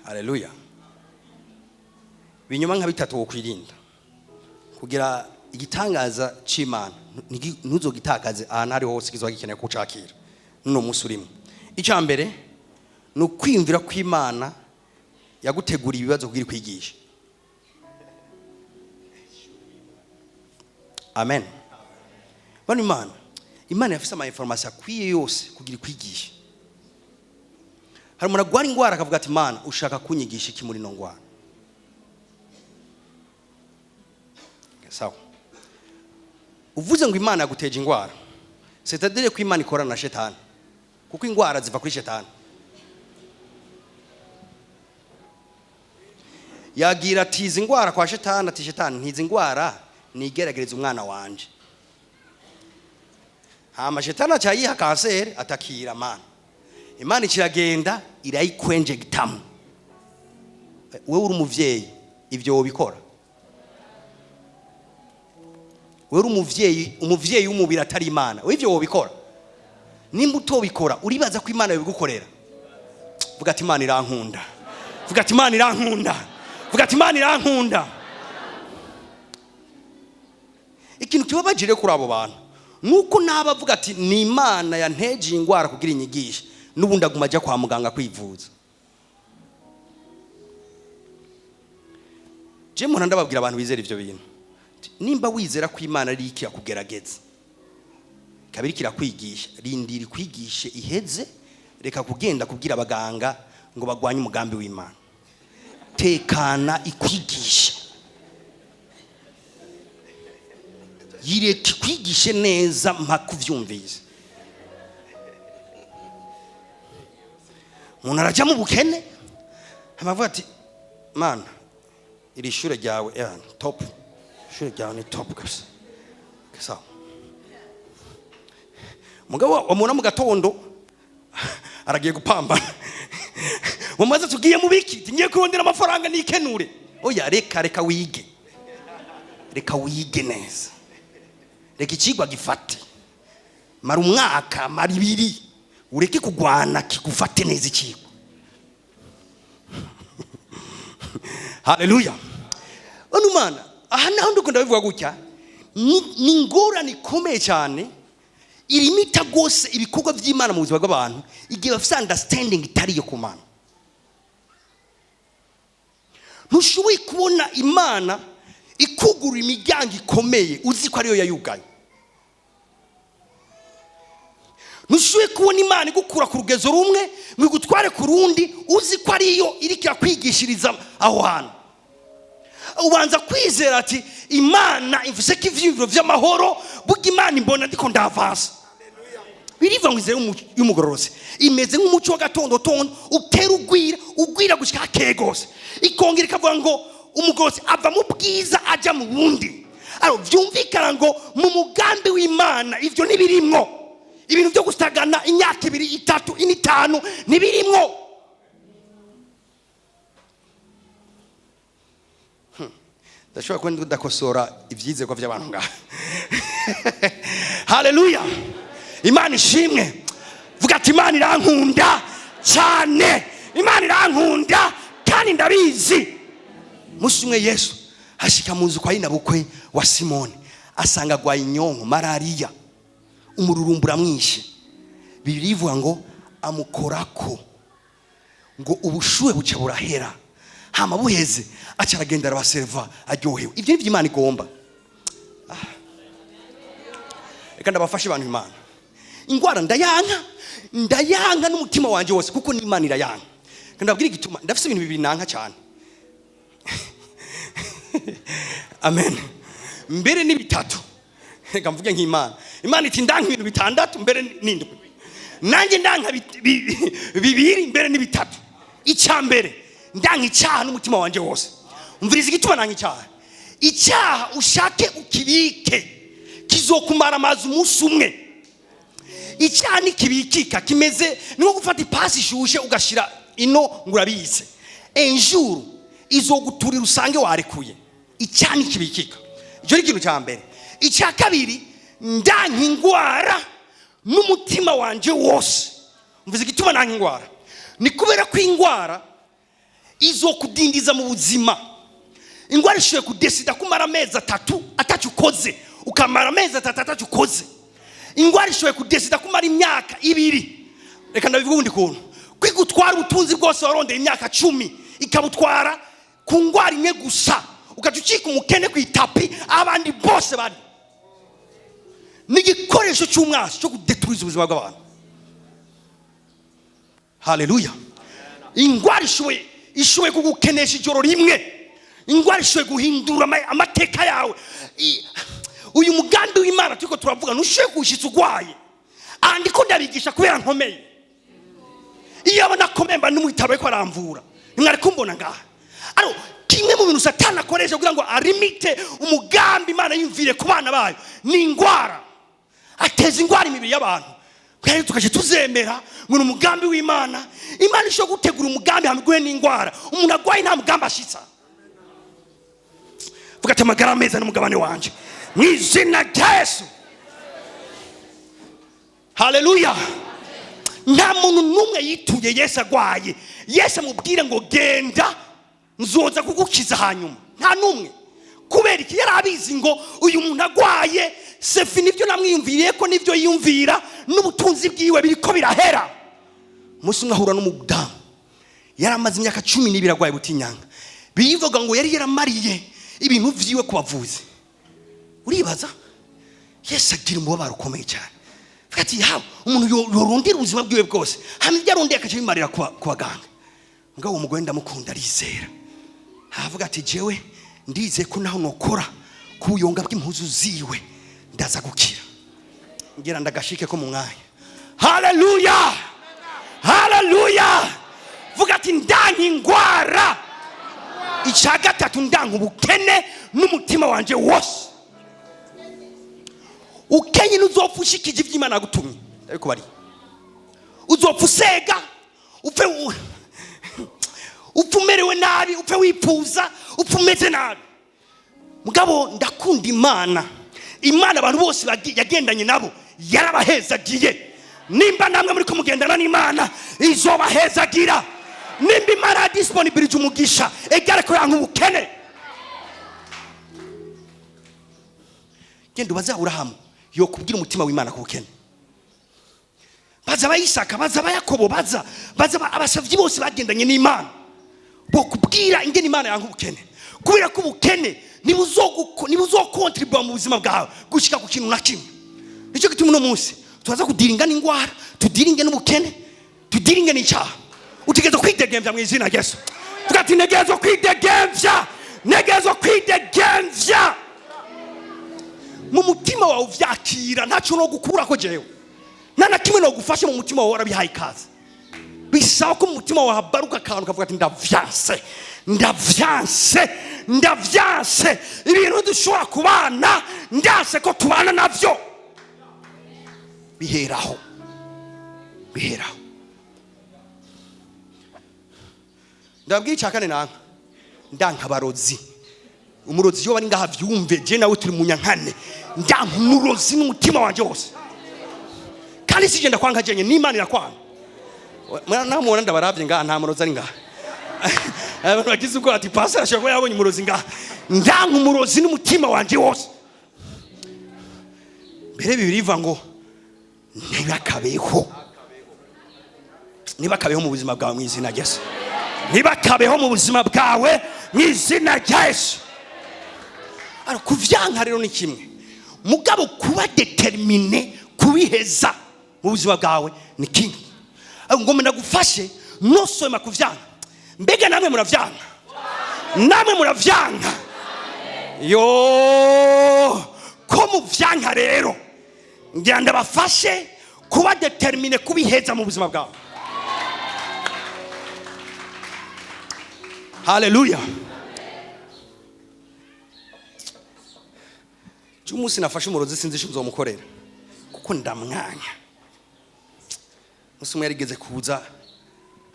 Speaker 2: Hallelujah. Ibinyoma nka bitatu wo kwirinda kugira igitangaza c'Imana ntuzogitakaze ahantu ari hose kizwa gikeneye kucakira no musi urimo. Icya mbere no kwimvira kw'Imana yagutegura ibibazo kugira kwigisha. Amen. Bani Imana yafise ama information akwiye yose kugira kwigisha. Hari umuntu agwara ingwara akavuga ati Mana ushaka kunyigisha iki muri no ngwara? Sawa. Uvuze ngo Imana yaguteje ingwara, c'est-à-dire ko Imana ikora na shetani. Kuko ingwara ziva kuri shetani. Yagira ati izi ngwara kwa shetani, ati shetani ntizi ngwara nigeragereza umwana wanje. Hama shetani acayiha kanseri atakira Mana. Imana ikiragenda irayikwenje gitamu. Wewe uri umuvyeyi ivyo wobikora? Wewe umuvyeyi w'umubiri atari Imana, we ivyo wobikora? Nimba utobikora uribaza ko Imana yobigukorera? Vuga ati Imana irankunda. Vuga ati Imana irankunda. Vuga ati Imana irankunda. Ikintu kibabajire kuri abo bantu nuko nabavuga ati ni Imana yanteje ingwara kugira inyigisha n'ubundi aguma ajya kwa muganga kwivuza. Je muntu ndababwira abantu bizera ivyo bintu. Nimba wizera ko Imana ari iki yakugerageza kabiri kirakwigisha, rindira kwigishe iheze, reka kugenda kubwira abaganga ngo bagwanye umugambi w'Imana. Tekana ikwigisha. Yireke kwigishe neza mpaka uvyumvise. Umuntu araja mu bukene amavuga ati Mana iri shure ryawe top. Shure ryawe ni top kabisa. Kasa. Mugabo wamuna mu gatondo aragiye gupambana. wamaze tugiye mu biki ngiye kurondera amafaranga nikenure. Oya reka wige, reka wige neza, reka ikigwa gifate, mara umwaka mara ibiri ureke kugwana kigufate neza ikigwa. Haleluya. Onumana aha naho ndukunda bivuga gutya, ni ngorane ikomeye cyane irimita gose ibikorwa by'Imana mu buzima bw'abantu igihe bafite understanding itari yo ku Mana. Ntushoboye kubona Imana ikugura imiryango ikomeye uzi ko ariyo yayugaye. Ntushoboye kubona Imana igukura ku rugezo rumwe ngo igutware ku rundi uzi ko ariyo irikira kwigishiriza aho hantu. Ubanza kwizera ati Imana ivuze ko ivyumviro vy'amahoro buga Imana imbona ndiko ndavansa. Biriva ngo izere y'umugororose imeze nk'umuco wa gatondo utera ugwira gushika kegose ikongera ikavuga ngo umugororose ava mu bwiza aja mu bundi. Aro vyumvikana ngo mu mugambi w'Imana ivyo nibirimwo, ibintu byo gustagana imyaka 2 3 5 nibirimwo. Ndashobora kwenda kudakosora ivyizeko vy'abantu ngaha. Haleluya. Imana ishimwe. Vuga ati Imana irankunda cyane, Imana irankunda kandi ndabizi. Musumwe Yesu hashika munzu kwa ina bukwe wa Simoni asanga gwa inyonko malaria umururumbura mwinshi. Birivuga ngo amukorako ngo ubushuhe buca burahera, hama buheze aca aragenda arabaserva aryohewe. Ibyo ni Imana igomba. Reka ndabafashe abantu Imana. Ingwara ndayanka n'umutima wanje wose kuko ni Imana irayanka. Kandi ndabwira igituma ndafise ibintu bibiri nanka cyane. Amen. Mbere ni bitatu. Reka mvuge nk'Imana. Imana iti ndanka ibintu bitandatu mbere n'indwi. Nanjye ndanka bibiri mbere ni bitatu. Icyambere ndanka icyaha n'umutima wanje wose. Umviriza igituma nanka icyaha. Icyaha ushake ukibike kizokumara amazi umunsi umwe. Icyaha nikibikika kimeze niko gufata ipasi ishushe ugashira ino ngurabise enjuru izoguturira usange warekuye. Icyaha nikibikika. Icyo ni ikintu cya mbere. Icya kabiri ndanka ingwara n'umutima wanje wose. Umviriza igituma nanka ingwara ni kubera ko ingwara izokudindiza mu buzima. Ingwara ishoye kudesida kumara amezi 3 atacukoze ukamara amezi 3 atacukoze. Ingwara ishoye kudesida kumara imyaka 2. Reka ndabivuga ubundi kuntu kwigutwara ubutunzi bwose warondeye imyaka 10 ikabutwara ku ngwara imwe gusa ukacucika umukene ku itapi abandi bose bari. Nigikoresho cy'umwasi cyo kudeturiza ubuzima bw'abantu. Haleluya. Ingwara ishoye kugukenesha ijoro rimwe. Ingwara ishoye guhindura amateka yawe. Uyu mugambi w'Imana tuko turavuga nushoye kushitsa ugwaye. Andiko ndabigisha kubera nkomeye. Iyo abona komemba n'umwitabe ko aramvura. Nimwari kumbona ngaha. Aro kimwe mu bintu Satani akoresha kugira ngo arimite umugambi Imana yumvire ku bana bayo ni ingwara. Ateza ingwara imibiri y'abantu. Kandi tukaje tuzemera ngo umugambi w'Imana. Imana isho gutegura umugambi hamiguye n'ingwara. Umuntu agwaye nta mugambi ashitsa. Vuga ati amagara meza n'umugabane wanje. Mwizina rya Yesu. Haleluya. Nta muntu numwe yituye Yesu agwaye. Yesu amubwira ngo genda nzoza kugukiza hanyuma. Nta numwe. Kubera iki yarabizi ngo uyu muntu agwaye sefi nivyo namwiyumviriye ko nivyo yiyumvira n'ubutunzi bwiwe biriko birahera. Musi ngahura n'umudamu yaramaze imyaka 12 agwaye butinyanga. Bivuga ngo yari yaramariye ibintu vyiwe kubavuzi. Uribaza Yesu agira umubabaro ukomeye cyane. Fati yawe umuntu yorondera ubuzima bwiwe bwose hamwe yarondeye akaje bimarira kubaganga. Ngabo umugore ndamukunda arizera. Havuga ati jewe ndize ko naho nokora kuyonga bw'impuzu ziwe ndaza gukira. Ngira ndagashike ko mu mwanya. Haleluya. Haleluya. Vuga ati ndanka ingwara. Icya gatatu ndanka ubukene n'umutima wanje wose. Ukenye nuzopfushikije ivy'Imana gutumye. Ariko bari uzopfusega upfe upfa umerewe nabi, upfa wifuza, upfa umeze nabi. Mugabo ndakunda Imana. Imana abantu bose yagendanye nabo yarabahezagiye. Nimba namwe muri kumugendana n'Imana izobahezagira. Nimba Imana disponibility umugisha egare ko yanka ubukene. Genda ubaza Aburahamu yo kubwira umutima w'Imana ku bukene. Baza Bayisaka, baza Yakobo, baza abasavyi bose bagendanye n'Imana. Bo kubwira ingene Imana yanka ubukene. Kubera ko ubukene nibuzokontribua mu buzima bwawe gushika ku kintu na kimwe. Nicyo gituma uno munsi tubaza kudiringa n'ingwara, tudiringe n'ubukene, tudiringe n'icyaha. Utegerezwa kwidegemvya mu izina rya Yesu. Tugati negezo kwidegemvya, negezo kwidegemvya. Mu mutima wawe vyakira ntaco no gukura ko jewe. Nana kimwe no gufasha mu mutima wawe warabihaye ikaze. Bisaba ko mu mutima wawe habaruka akantu kavuga ati ndavyanse ibintu dushobora kubana ndase ko tubana navyo. Biheraho. Ndabwiye cyakane nanka ndanka barozi. Umurozi yo bari ngaha vyumve je nawe turi munyankane. Ndanka umurozi n'umutima wanje wose. Kandi sije ndakwanga jenye n'Imana irakwanga. Namubona ndabaravye ngaha nta murozi ari ngaha. Abantu bagize ubwo ati pastor ashaka yabonye umurozi ngaha. Ndanka umurozi n'umutima wanje wose. Mbere Bibiliya ivuga ngo ntibakabeho mu buzima bwawe mu izina rya Yesu. Ntibakabeho mu buzima bwawe mu izina rya Yesu. Ari kuvyanka rero ni kimwe. Mugabo kuba determine kubiheza mu buzima bwawe ni kimwe. Ngo ndagufashe nosoma kuvyanka. Mbega namwe muravyanka. Namwe muravyanka. Yo ko muvyanka rero ngira ndabafashe kuba determine kubiheza mu buzima bwawe. Hallelujah. Cyumusi nafashe umurozi sinzi sho nzomukorera kuko ndamwanya. Musumwe yarigeze kuza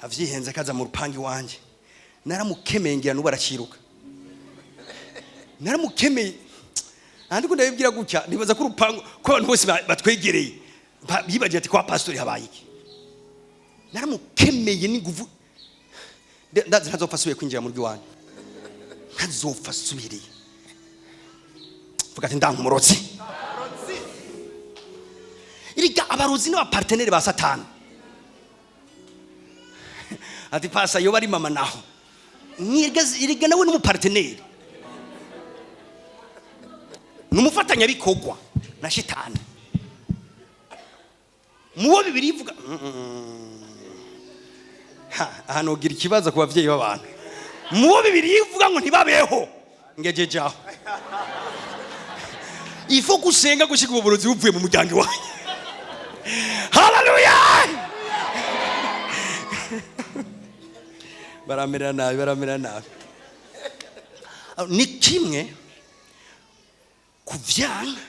Speaker 2: avyihenze kaza mu rupangi wanje. Naramukemeye ngira nuba arakiruka. Naramukemeye andi ko ndabibwira gutya nibaza ko urupango ko abantu bose batwegereye bibagiye ati kwa pastor habaye iki. Naramukemeye n'inguvu ndazi ntazofasubiye kwinjira mu rw'iwanyu. Ntazofasubiriye. Vuga ati ndanka umurozi. Iriga abarozi n'aba partenaire ba Satani. Ati pasa yo bari mama naho. Iriga nawe n'umu partenaire. Numufatanya bikogwa na Shetani. Muwo Bibiliya ivuga hano gira ikibazo ku bavyeyi b'abantu. Muwo Bibiliya ivuga ngo ntibabeho ngejejaho. Ifo gusenga gushika uburozi buvuye mu muryango wanyu. Hallelujah. Baramera nabi. Ni kimwe kuvyanka.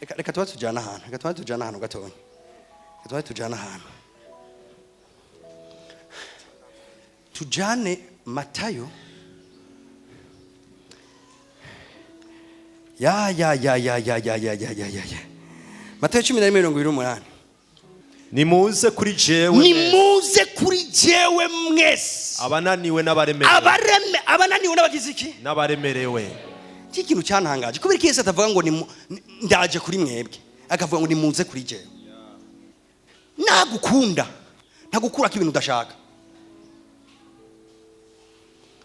Speaker 2: Reka tujana ahantu gatonya. Tujane Matayo. Ya. Matayo 10:28.
Speaker 3: Nimuze kuri jewe
Speaker 2: mwese
Speaker 3: abananiwe n'abaremerewe.
Speaker 2: Abananiwe n'abagize iki?
Speaker 3: N'abaremerewe.
Speaker 2: Ikintu cyantangaje kubera Yesu atavuga ngo ndaje kuri mwebwe, akavuga ngo nimuze kuri jewe. Nagukunda ntagukura k'ibintu udashaka.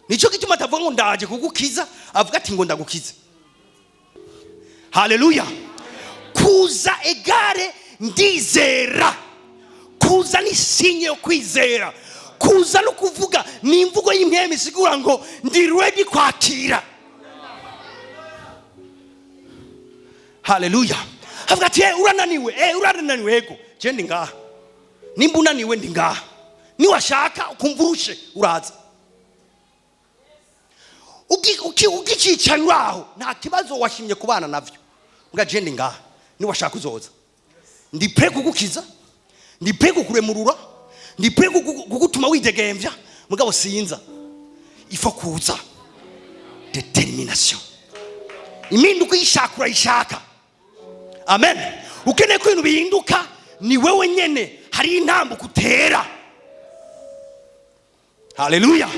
Speaker 2: Nico gituma atavuga ngo ndaje kugukiza, avuga ati ngo ndagukiza. Hallelujah. Kuza egare ndizera. Kuza ni sinye yo kwizera. Kuza no kuvuga ni imvugo y'imweme isigura ngo ndi ready kwakira. Hallelujah. Avuga ati urananiwe ego. Je ndi ngaha. Nimba unaniwe ndi ngaha. Ni washaka ukumvurushe uraza. Ugichicara aho nta kibazo washimye kubana navyo. Mbwa je ndi ngaha. Ni washaka uzoza. Ndi pre kugukiza. Ndi pre kukuremurura. Ndi pre kugutuma widegemvya. mugabo sinza ifo kuza determination. Impinduka uyishaka urayishaka. Amen. Ukeneye ko ibintu bihinduka ni wewe nyene hari intambuko utera. Haleluya.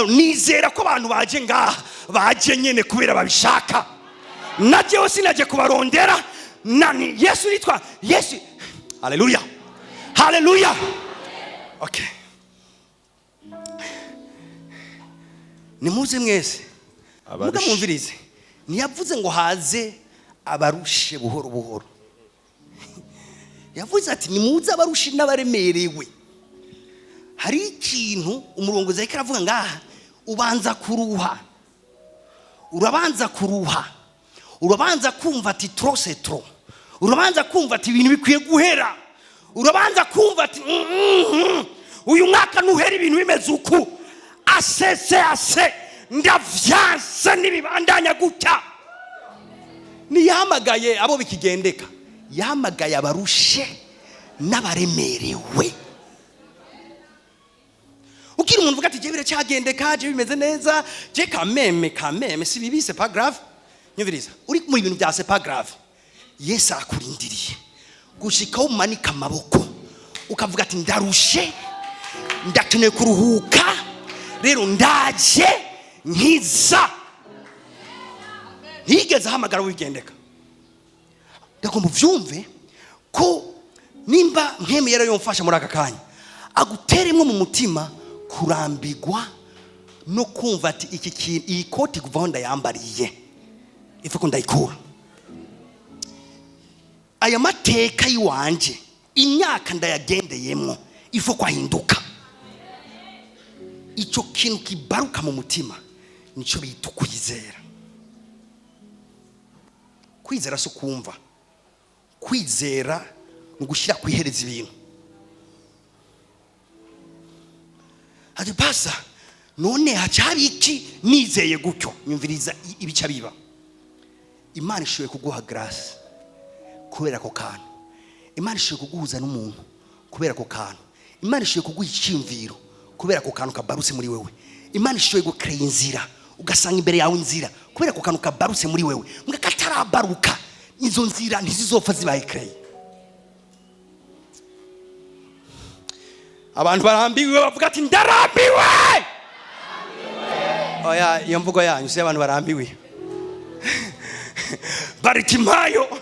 Speaker 2: Nizera ko abantu baje ngaha baje nyene kubera babishaka. Naje sinaje kubarondera nani Yesu nitwa Yesu. Haleluya. Haleluya. Okay. Nimuze mwese mukamumvirize. Ntiyavuze ngo haze abarushe buhoro buhoro. Yavuze ati nimuze abarushe n'abaremerewe. Hari ikintu umurongozi ariko aravuga ngaha, ubanza kuruha. Urabanza kuruha. Urabanza kumva ati trop c'est trop. Urabanza kumva ati ibintu bikwiye guhera. Urabanza kumva ati uyu mwaka nuhera ibintu bimeze uku. Ase ndavyanse nibibandanya gutya. Niyamagaye abo bikigendeka. Yamagaye abarushe n'abaremerewe. Ukiri umuntu uvuga ati je biracyagendeka, je bimeze neza, je kameme si bibi, c'est pas grave. Nyumviriza, uri mu bintu bya c'est pas grave. Yesu akurindiriye gushika umanika amaboko ukavuga ati ndarushe, ndakeneye kuruhuka, rero ndaje nkiza. Ntigeze ahamagara wigendeka. Ndako muvyumve ko nimba nkeme yari yomfasha muri aka kanya aguteremwe mu mutima kurambigwa no kumva ati iki kintu iyi koti kuva ndayambariye ife ko ndayikura. Aya mateka yiwanje imyaka ndayagendeyemwo ife ko ahinduka. Ico kintu kibaruka mu mutima nico bita kwizera. Kwizera so kumva. Kwizera ngushira kwihereza ibintu. Ati pasa none hacabi iki nizeye gutyo. Nyumviriza ibica biba. Imana ishoye kuguha grace kubera ko kantu. Imana ishoye kuguhuza n'umuntu kubera ko kantu. Imana ishoye kuguha icyumviro kubera ko kantu kabarutse muri wewe. Imana ishoye gukreya inzira ugasanga imbere yawe inzira kubera ko kantu kabarutse muri wewe. Mbwa katarabaruka izo nzira ntizizopfa zibaye krey. Abantu barambiwe bavuga ati ndarambiwe. Oya iyo mvugo yanyu se abantu barambiwe. Baritimayo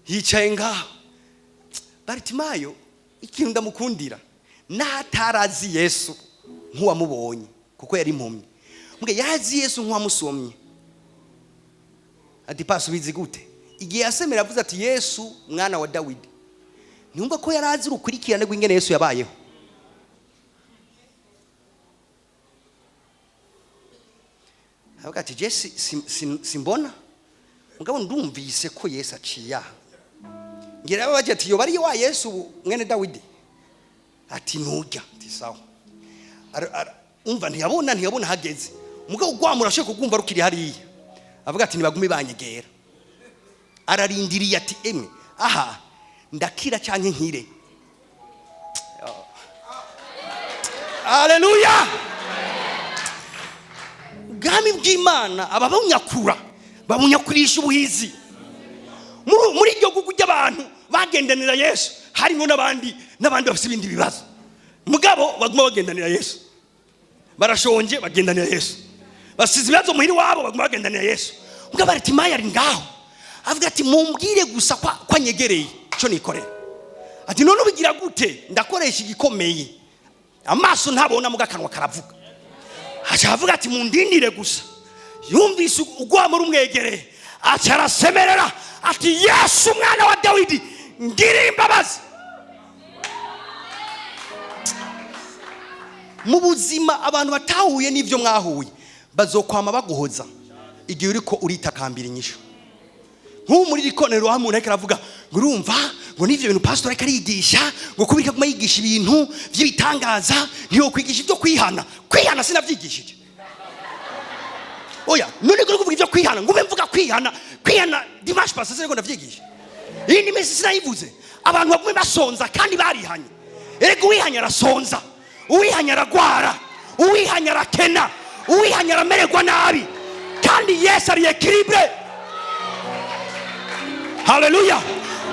Speaker 2: yicaye ngaho. Baritimayo ikintu ndamukundira natarazi Yesu nk'uwamubonye kuko yari impumyi. Mbwe yazi Yesu nk'uwamusomye. Ati paso bizi gute? Igihe yasemera avuze ati Yesu mwana wa Dawidi. Niumva ko yarazi urukurikirane rw'ingene Yesu yabayeho. Avuga ati je simbona. Mugabo ndumvise ko Yesu aciya. Ngira baje ati yo bari wa Yesu mwene Dawidi. Ati nujya ati sawa. Umva ntiyabona hageze. Mugabo gwamurashe kugumva rukiri hariya. Avuga ati nibagume banyegera. Ararindiriye ati emwe aha ndakira cyane nkire. Haleluya. Ubwami bw'Imana ababunyakura babunyakurisha ubuhizi. Muri iryo gugu ry'abantu bagendanira Yesu harimo n'abandi bafite ibindi bibazo. Mugabo baguma bagendanira Yesu. Barashonje bagendanira Yesu. Basize ibibazo muhiri wabo baguma bagendanira Yesu. Mugabo Baritimayo ari ngaho. Avuga ati mumbwire gusa kwa nyegereye cyo nikorera. Ati none ubigira gute? Ndakoresha igikomeye. Amaso ntabona mugakanwa karavuga. Avuga ati mundindire gusa. Yumvise ugwamo rumwegereye. Acarasemerera ati Yesu mwana wa Dawidi ngiri imbabazi. Mu buzima abantu batahuye n'ivyo mwahuye bazokwama baguhoza igihe uriko uritakambira inyisho. Nko muri rikonero wa muntu aravuga ngo urumva ngo nivyo bintu pastor ariko arigisha ngo kubika kuma yigisha ibintu by'ibitangaza ntiyo kwigisha ibyo kwihana sinavyigishije. Oya none ko kuvuga ibyo kwihana ngo mvuga kwihana Dimanche passé ariko ndavyigisha. Iyi ni mesi sinayivuze abantu bagumye basonza kandi barihanye. Erego wihanya rasonza uwihanye aragwara, uwihanye arakena, uwihanye aramererwa nabi, kandi Yesu ari ekilibre. Haleluya.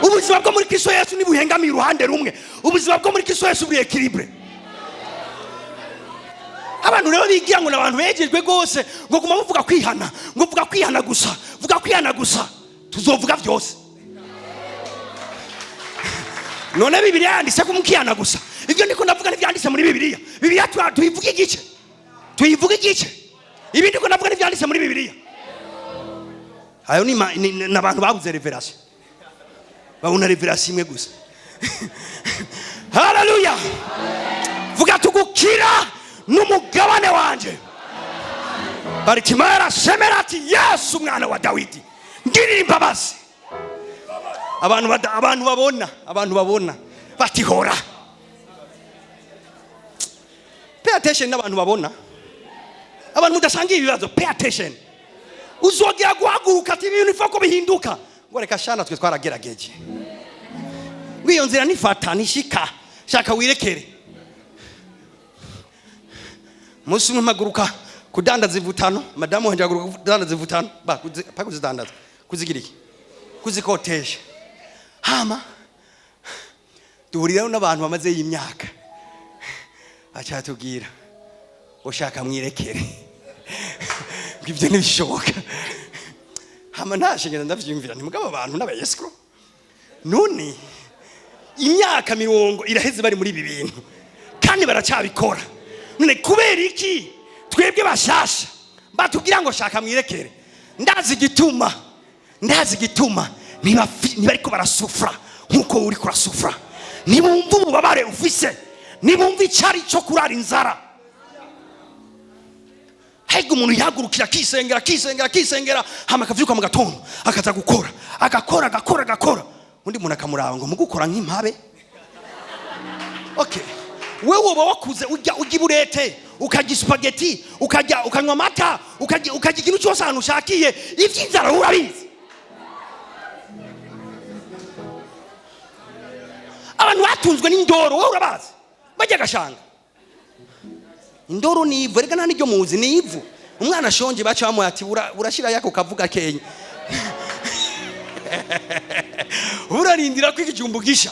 Speaker 2: Ubuzima bwo muri Kristo Yesu nibuhengamiye uruhande rumwe, ubuzima bwo muri Kristo Yesu buri ekilibre. Abantu rero bigira ngo nabantu begejwe gose ngo kuma muvuga kwihana, ngo vuga kwihana gusa, vuga kwihana gusa, tuzovuga byose. None Bibiliya yanditse ko mukihana gusa. Ibyo ndiko ndavuga n'ibyanditse muri Bibiliya. Bibiliya tuyivuga igice. Tuyivuga igice. Ibi ndiko ndavuga n'ibyanditse muri Bibiliya. Ayo ni nabantu babuze revelation. Babona revelation imwe gusa. Haleluya. Vuga tugukira n'umugabane wanje. Baritimayo arasemera ati Yesu mwana wa Dawidi ngirira imbabazi. Abantu babona batihora. Pay attention n'abantu babona. Abantu mudasangiye ibibazo, pay attention. Uzogira guhaguruka ati ibintu ifako bihinduka. Ngo reka shana twe twaragerageje. Ngiyo nzira nifata nishika, shaka wirekere. Musi mpaguruka kudandaza ivutano, madamu wanje aguruka kudandaza ivutano, pakuzidandaza, kuzigiriki, kuzikotesha. Hama duhuriraho n'abantu bamaze y'imyaka. Acatubwira ushaka mwirekere. Ngibyo nibishoboka. Hama nashingena ndavyumvira nti mugabo abantu n'abayesiko. None imyaka 70 iraheze bari muri ibi bintu kandi baracabikora. None kubera iki twebwe bashasha batubwira ngo shaka mwirekere? Ndazi gituma niba ariko barasufra nkuko uri kurasufra. Nibumva ububabare ufise, nibumva icari cyo kurara inzara. Hego umuntu yagurukira kisengera hama akavyuka mu gatondo akaza gukora agakora undi muntu akamuraba ngo mugukora nk'impabe. Okay, wewe uba wakuze ujya burete ukajya spaghetti ukanywa amata ukajya ikintu cyose ahantu ushakiye ivy'inzara urabizi. Abantu batunzwe n'indoro wowe urabazi bajya gashanga. Indoro ni ivu, reka nta n'iryo muzi ni ivu. Umwana ashonje baca bamuha ati urashira yako kavuga Kenya. Urarindira ko ikijumbu gisha.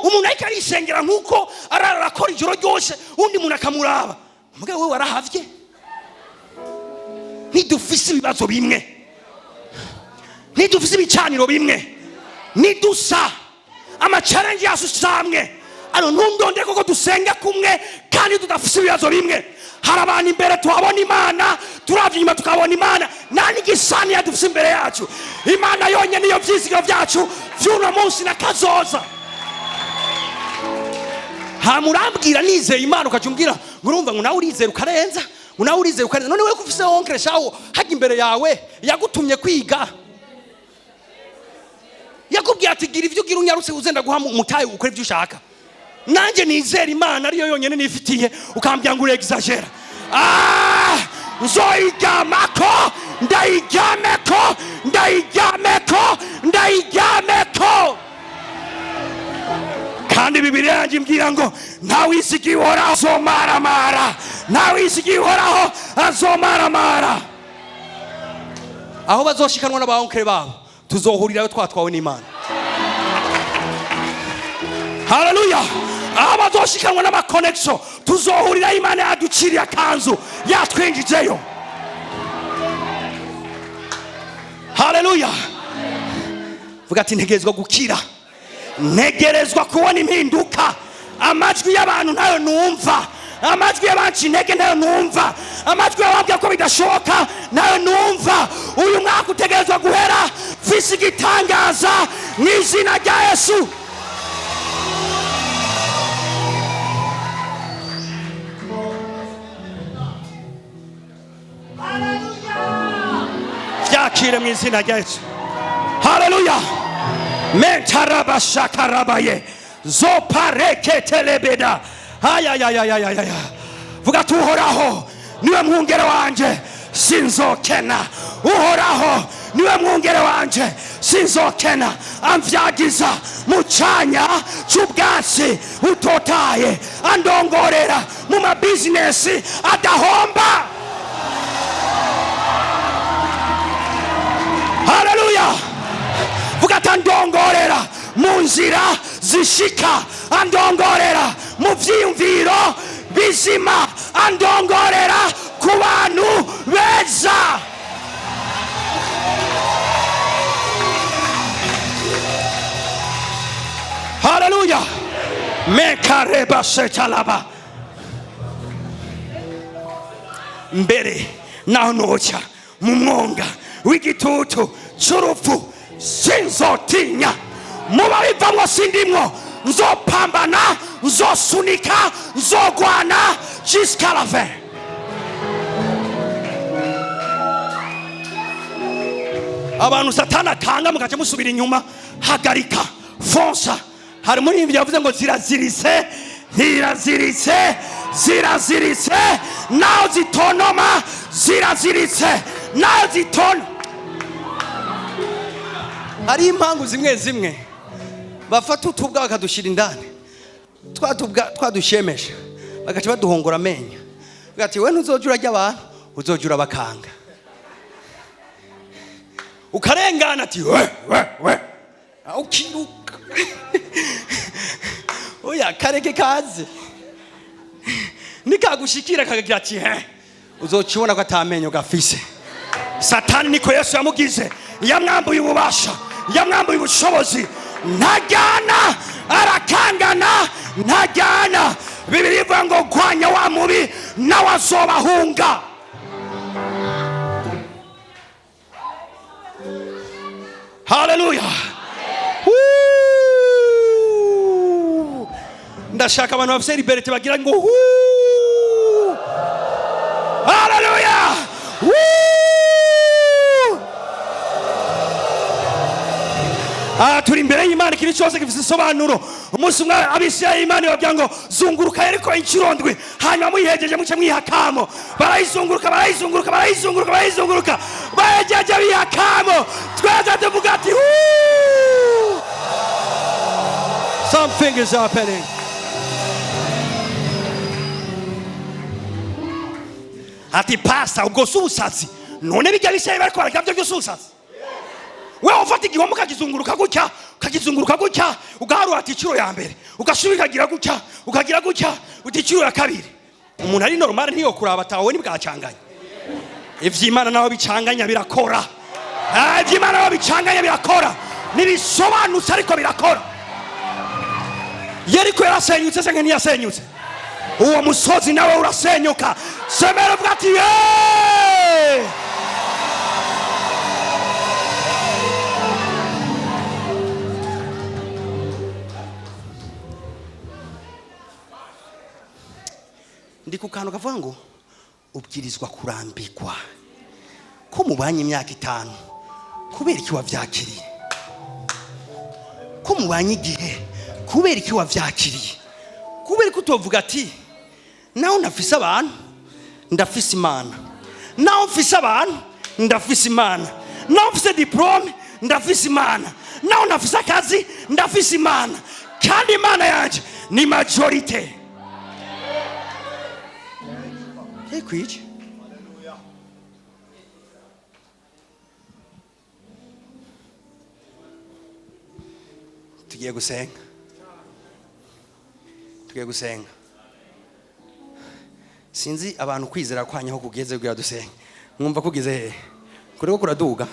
Speaker 2: Umuntu ariko arisengera nkuko ararakora ijoro ryose undi muntu akamuraba. Mugabo wewe warahavye. Nidufise ibibazo bimwe, nidufise ibicaniro bimwe, nidusa amachallenge yasusamwe. Ano nundonde koko dusenge kumwe kandi tudafise ibibazo bimwe. Harabana imbere tuhabona Imana, turavyima tukabona Imana. Nani gisani yadufise imbere yacu? Imana yonye niyo vyizigiro vyacu vy'uno munsi na kazoza. Hamurambwira nizeye Imana ukacumbwira ngurumva ngo nawe urizera ukarenza, ngo nawe urizera ukarenza. None wewe kufise onkre shawo haje imbere yawe yagutumye kwiga. Yakubwiye ati gira ivyo gira unyarutse uzenda guha umutayi ukore ivyo ushaka. Nanje nizera Imana ariyo yonyene nifitiye ukambya ngo exagera. Nzoyigamako ndayigameko. Kandi Bibiliya yanjye imbwira ngo ntawe isi ihoraho azomaramara, ntawe isi ihoraho azomaramara. Aho bazoshikanwa n'abaonkere babo tuzohurirayo twatwawe n'Imana. Haleluya. Aho bazoshikanwa n'amakonexo tuzohurira Imana yaduciriye akanzu yatwinjijeyo. Haleluya. Vuga ati ntegerezwa gukira, ntegerezwa kubona impinduka. Amajwi y'abantu nayo numva, amajwi y'abantu intege nayo numva, amajwi y'ababwira ko bidashoboka nayo numva. Uyu mwaka utegerezwa guhera fisi igitangaza mu izina rya Yesu. Akira mu izina rya Yesu. Haleluya. Mentaraba shakarabaye zopareketelebeda. Aya. Vuga tuhoraho niwe mwungere wanje sinzokena. Uhoraho niwe mwungere wanje sinzokena amvyagiza mu canya cy'ubwatsi utotaye andongorera mu mabizinesi adahomba. Haleluya. Vuga andongorera mu nzira zishika, andongorera mu vyiyumviro bizima, andongorera ku bantu beza. Haleluya. Mekareba setalaba. Mbere naho noca mu mwonga w'igitutu cy'urupfu sinzotinya, muba bivamwo sindimwo, nzopambana, nzosunika, nzogwana jusqu'à la fin. Abantu satana kanga mukaje musubira inyuma, hagarika, fonsa. Hari muri ibyo yavuze ngo ziraziritse, ziraziritse, ziraziritse, naho zitonoma, ziraziritse, naho zitona. Hari impangu zimwe zimwe bafata utubwa bakadushira indani, twadushemeje bagaca baduhongora amenyo, bagati we ntuzojura ry'abantu, uzojura bakanga. Ukarengana ati we ukiruka. Oya kareke kaze nikagushikira kakagira ati uzocibona ko atamenyo gafise. Satani niko Yesu yamugize, yamwambuye ububasha, yamwambuye ubushobozi, ntajyana arakangana, ntajyana. Bibiri ivuga ngo gwanya wa mubi nawe azobahunga. Haleluya. Ndashaka abantu bafite liberty bagira ngo haleluya. Turi imbere y'Imana, ikintu cyose gifite isobanuro. Umunsi umwe abisirayeli Imana babwira ngo zunguruka Yeriko inshuro ndwi, hanyuma muyihejeje muce mwihakamo. Barayizunguruka barayizunguruka barayizunguruka barayizunguruka, bahejeje bihakamo. Twese tuvuga ati something is happening. Ati pasta ubwo subusazi, none bijya bishaye bariko barakabyo byo subusazi. Wewe ufata igihombo ukagizunguruka gutya, ugaharuha ati iciro ya mbere, ugasubira ukagira gutya, ukagira gutya, uti iciro ya kabiri. Umuntu ari normal ntiyo kuraba atawe ni bwacanganya. Ivy'Imana naho bicanganya birakora. Ivy'Imana naho bicanganya birakora. Nibisobanutse ariko birakora. Yeriko yarasenyutse se ngeni yasenyutse. Uwo musozi nawe urasenyuka. Semera bwati ndi ku kantu kavuga ngo ubwirizwa kurambikwa ko mubanye imyaka 5 kubera iki wavyakiriye, ko mubanye igihe kubera iki wavyakiriye, kubera ko utovuga ati naho ndafise abantu ndafise Imana, naho mfise abantu ndafise Imana, naho mfise diplome ndafise Imana, naho ndafise akazi ndafise Imana, kandi Imana yanje ni majorite. Kwije tugiye gusenga. Sinzi abantu kwizera kwanyaho kugeze kugira dusenga. Mwumva kugeze he? Kureko kuraduga.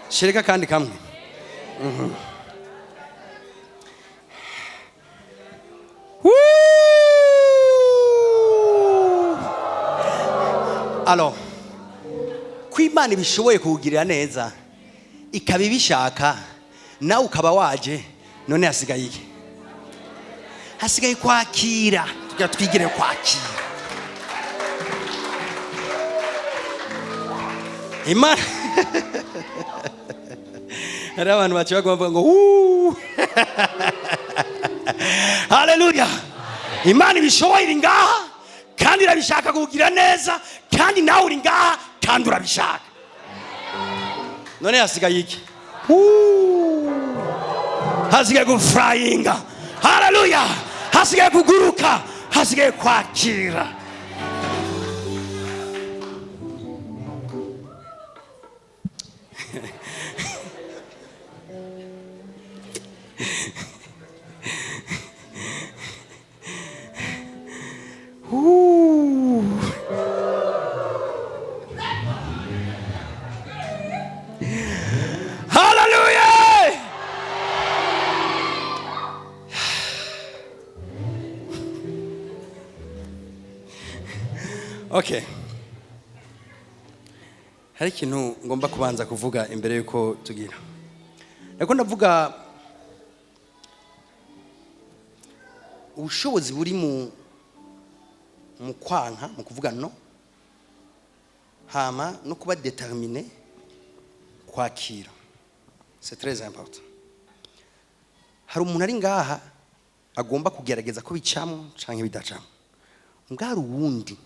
Speaker 2: Shireka kandi kamwe. Alors, kw'Imana bishoboye kugirira neza ikabibishaka, nawe ukaba waje, none hasigaye iki? Hasigaye kwakira. Tugira twigire kwakira. Imana hari abantu baciye bavuga ngo haleluya. Imana ibishoboye iri ngaha kandi irabishaka kugira neza, kandi nawe uri ngaha kandi urabishaka. None hasigaye iki? hasigaye gufurayinga. Haleluya, hasigaye kuguruka, hasigaye kwakira.
Speaker 1: Okay. Hari ikintu ngomba kubanza kuvuga imbere yuko tugira. Nako ndavuga ubushobozi buri mu kwanka, mu kuvuga no, hama no kuba déterminé kwakira. C'est très important. Hari umuntu ari ngaha agomba kugerageza ko bicamo canke bidacamo. Ngari uwundi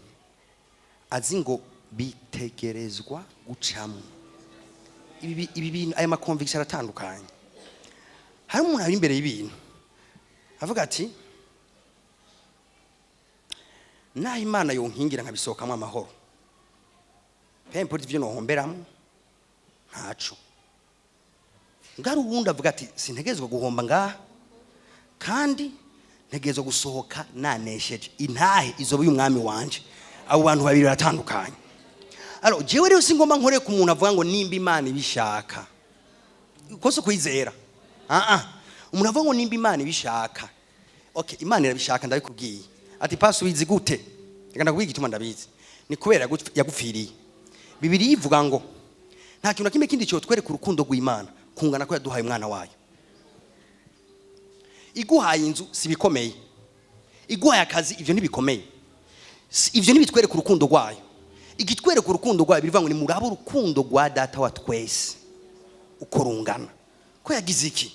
Speaker 1: azi ngo bitegerezwa gucamo. Ibi bintu aya makonviction aratandukanye. Hari umuntu ari imbere y'ibintu avuga ati naho Imana yonkingira nkabisohokamo amahoro, pempo ivyo nohomberamo ntaco. Ngari uwundi avuga ati sintegezwa guhomba ngaha kandi ntegezwa gusohoka nanesheje, intahe izoba y'umwami wanje. Abo bantu babiri baratandukanye. Alors jewe rero singomba nkore ku muntu avuga ngo nimba Imana ibishaka kose kwizera. Umuntu avuga ngo nimba Imana ibishaka. Okay, Imana irabishaka ndabikubwiye. Ati paso wizi gute? Reka ndakubwiye igituma ndabizi. Ni kubera yagupfiriye. Bibiri ivuga ngo nta kintu nakimwe kindi cyo twereka urukundo rw'Imana kungana ko yaduhaye umwana wayo. Iguhaye inzu si bikomeye, iguhaye akazi ivyo ntibikomeye, ivyo nibitwereka urukundo rwayo. Igitwereka urukundo rwayo birivuga ngo ni murabo urukundo rwa data wa twese uko rungana. Ko yagize iki?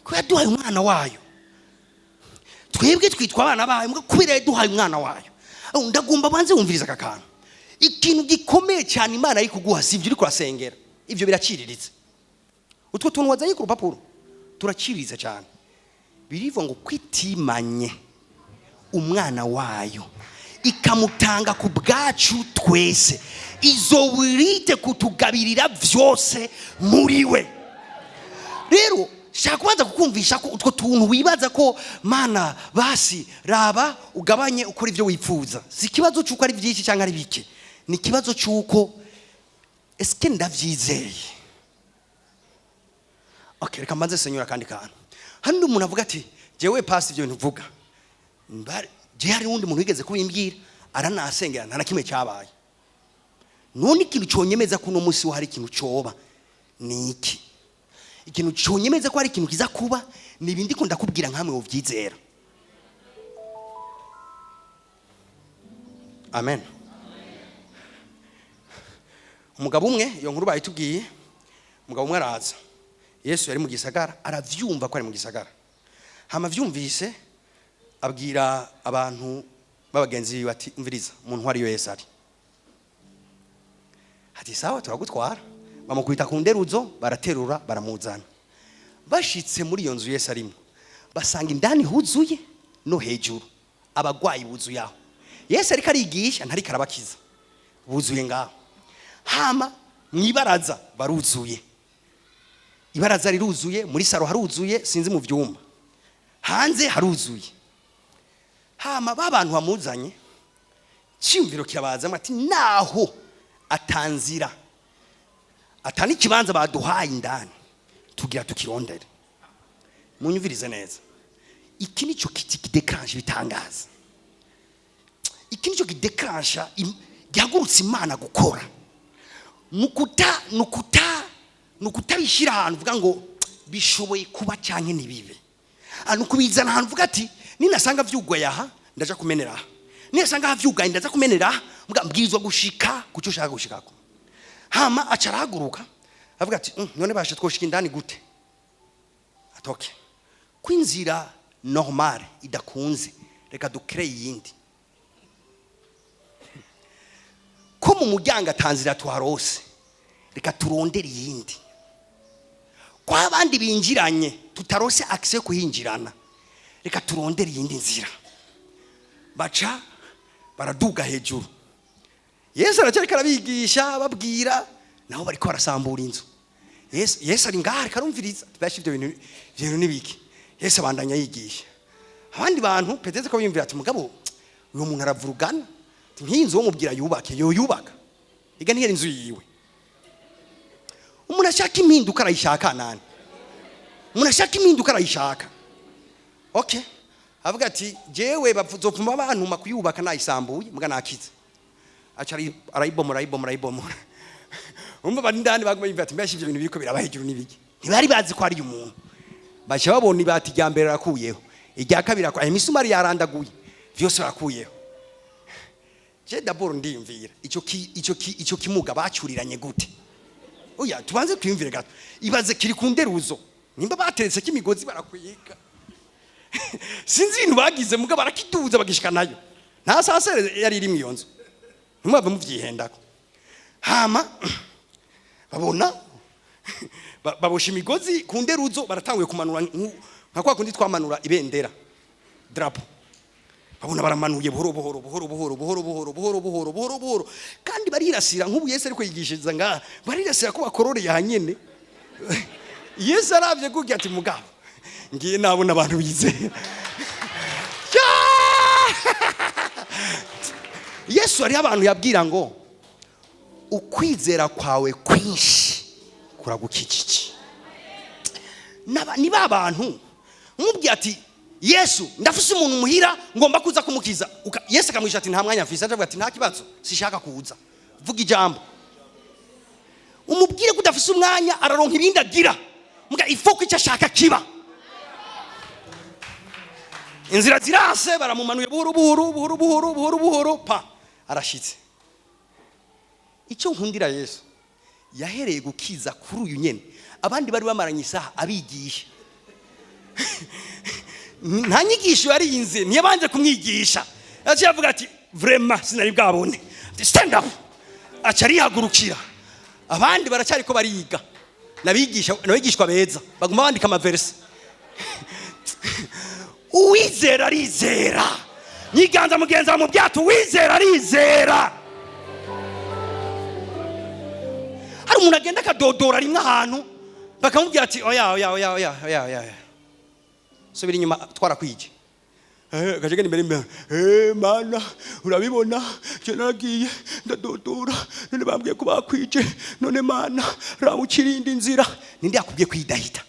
Speaker 1: Ko yaduhaye umwana wayo. Twebwe twitwa abana bayo mbwa kubera yaduhaye umwana wayo. Ndagomba banze wumviriza akakana. Ikintu gikomeye cyane Imana ari kuguha si ivyo uri kurasengera, ivyo biraciriritse. Utwo tuntu wazanye ku rupapuro turaciriritse cyane. Birivuga ngo kwitimanye umwana wayo ikamutanga ku bwacu twese, izo wirite kutugabirira vyose muri we. Rero shaka kubanza kukumvisha ko utwo tuntu wibaza ko Mana basi raba ugabanye ukora ivyo wifuza, si kibazo cyuko ari byinshi cyangwa ari bike, ni kibazo cyuko eske ndavyizeye. Okay, reka mbanze senyura kandi kantu. Handi umuntu avuga ati jewe pasi ivyo ntuvuga. Je hari undi muntu wigeze kubimbwira aranasengera nta nakimwe cyabaye. None ikintu cyonyemeza ko no musi hari ikintu cyoba ni iki? Ikintu cyonyemeza ko hari ikintu kiza kuba ni ibindi ko ndakubwira nkamwe uvyizera. Amen. Umugabo umwe iyo nkuru bayitubwiye, umugabo umwe araza. Yesu yari mu gisagara, aravyumva ko ari mu gisagara. Hama vyumvise abwira abantu babagenzi bati umviriza umuntu wari yo Yesu ari. Ati sawa turagutwara. Bamukubita ku nderuzo baraterura baramuzana. Bashitse muri iyo nzu Yesu arimo, basanga indani huzuye no hejuru abagwayi buzuye aho. Yesu ariko arigisha ntari karabakiza, buzuye ngaho. Hama mwibaraza baruzuye, ibaraza riruzuye, muri saro haruzuye, sinzi mu vyumba, hanze haruzuye. Hama babantu bamuzanye cyumviro kirabaza ati naho atanzira atani kibanza baduhaye indani tugira tukirondere. Munyumvirize neza, iki nico kidecranche bitangaza, iki nico kidecranche gihagurutse Imana gukora. Nukuta bishira ahantu vuga ngo bishoboye kuba cyanke nibibe. Kubizana ahantu vuga ati ninasanga vyugoye aha ndaja kumenera aha, ninasanga havyugaye ndaza kumenera mbwirizwa gushika kucyo shaka gushikako. Hama acarahaguruka avuga ati none bashe twoshika indani gute? Atoke kwinzira normal idakunze, reka dukre yindi ko mu muryango atanzira twarose, reka turondere yindi.
Speaker 2: kwa abandi binjiranye tutarose access yo kuhinjirana, reka turondere iyindi nzira. Baca baraduga hejuru. Yesu aracyari karabigisha babwira naho bariko barasambura inzu. Yesu ari ngaha karumviriza bashi ibyo bintu nibiki. Yesu abandanya yigisha. Abandi bantu peteze ko bimvira ati mugabo uyo muntu aravurugana. Nk'inzu wo mubwira yubake yo yubaka. Iga niyo inzu yiwe. Umuntu ashaka impinduka arayishaka nani? Umuntu ashaka impinduka arayishaka. Okay. Avuga ati jewe bavuzopfuma abantu makuyubaka nayisambuye muga nakize. Acari arayibomora. Umva bandandi baguma yimva ati mbeshi ibyo bintu biriko biraba hejuru nibiki. Ntibari bazi ko ari umuntu. Bacha babona ibati rya mbere rakuyeho. Irya kabiri akwa imisumari yarandaguye. Vyose barakuyeho. Je d'abord ndimvira ico kimuga bacuriranye gute. Oya tubanze twimvire gato. Ibaze kiri ku nderuzo. Nimba bateretse kimigozi barakwiga. Sinzi ibintu bagize muga barakiduza bagishika nayo. Nta sasere yari iri mu nzu. Ntimwave muvyihendako. Hama babona babosha imigozi ku nderuzo baratanguye kumanura nka kwa kundi twamanura ibendera drapo. Babona baramanuye buhoro kandi barirasira nk'ubu Yesu ariko yigishiriza ngaha barirasira ko bakororeye hanyene. Yesu aravye kugira ati mugabo ngiye nabona abantu bizera. Yesu ari abantu yabwira ngo ukwizera kwawe kwinshi kuragukikiki. Ni babantu mubwiye ati Yesu ndafuse umuntu muhira ngomba kuza kumukiza. Yesu akamwisha ati nta mwanya mfise. Avuga ati nta kibazo sishaka kuza. Vuga ijambo. Umubwire kudafise umwanya araronka ibindi agira. Muga ifoko icyo ashaka kiba. Inzira zirase baramumanuye buhoro pa arashitse. Icyo nkundira Yesu yahereye gukiza kuri uyu nyene. Abandi bari bamaranye isaha abigisha. Nta nyigisho yari yinze ntiyabanje kumwigisha. Aciye avuga ati vraiment sinari bwabone. Stand up. Acari hagurukira. Abandi baracyari ko bariga. Nabigishwa beza baguma bandika amaverse. Uwizera arizera. Nyiganza mugenza mu byato wizera arizera. Hari umuntu agenda akadodora rimwe ahantu bakamubwira ati oya subira inyuma twarakwije. Gajega ni mbere mana urabibona je nagiye ndadodora none bambwiye ko bakwije none mana rawukirindi nzira nindi yakubwiye kwidahita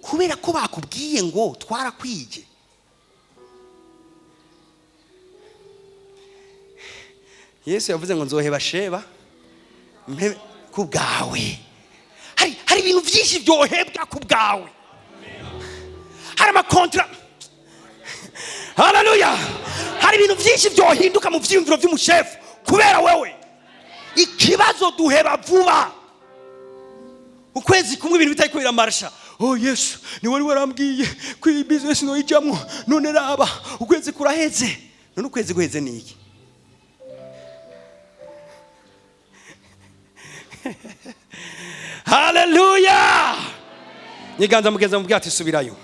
Speaker 2: kubera ko bakubwiye ngo twarakwije. Yesu yavuze ngo nzoheba sheba kubwawe. Hari ibintu byinshi byohebwa kubwawe. Hari amakontra. Haleluya. Hari ibintu byinshi byohinduka mu vyimviro vy'umushefu kubera wewe. Ikibazo duheba vuba. Ukwezi kumwe ibintu bitari kubira marsha. Oh Yesu ni wari warambwiye ko iyi business no ijamwo none raba ukwezi kuraheze. None ukwezi guheze niki? Haleluya. Niganza mugenza mubwira ati subirayo.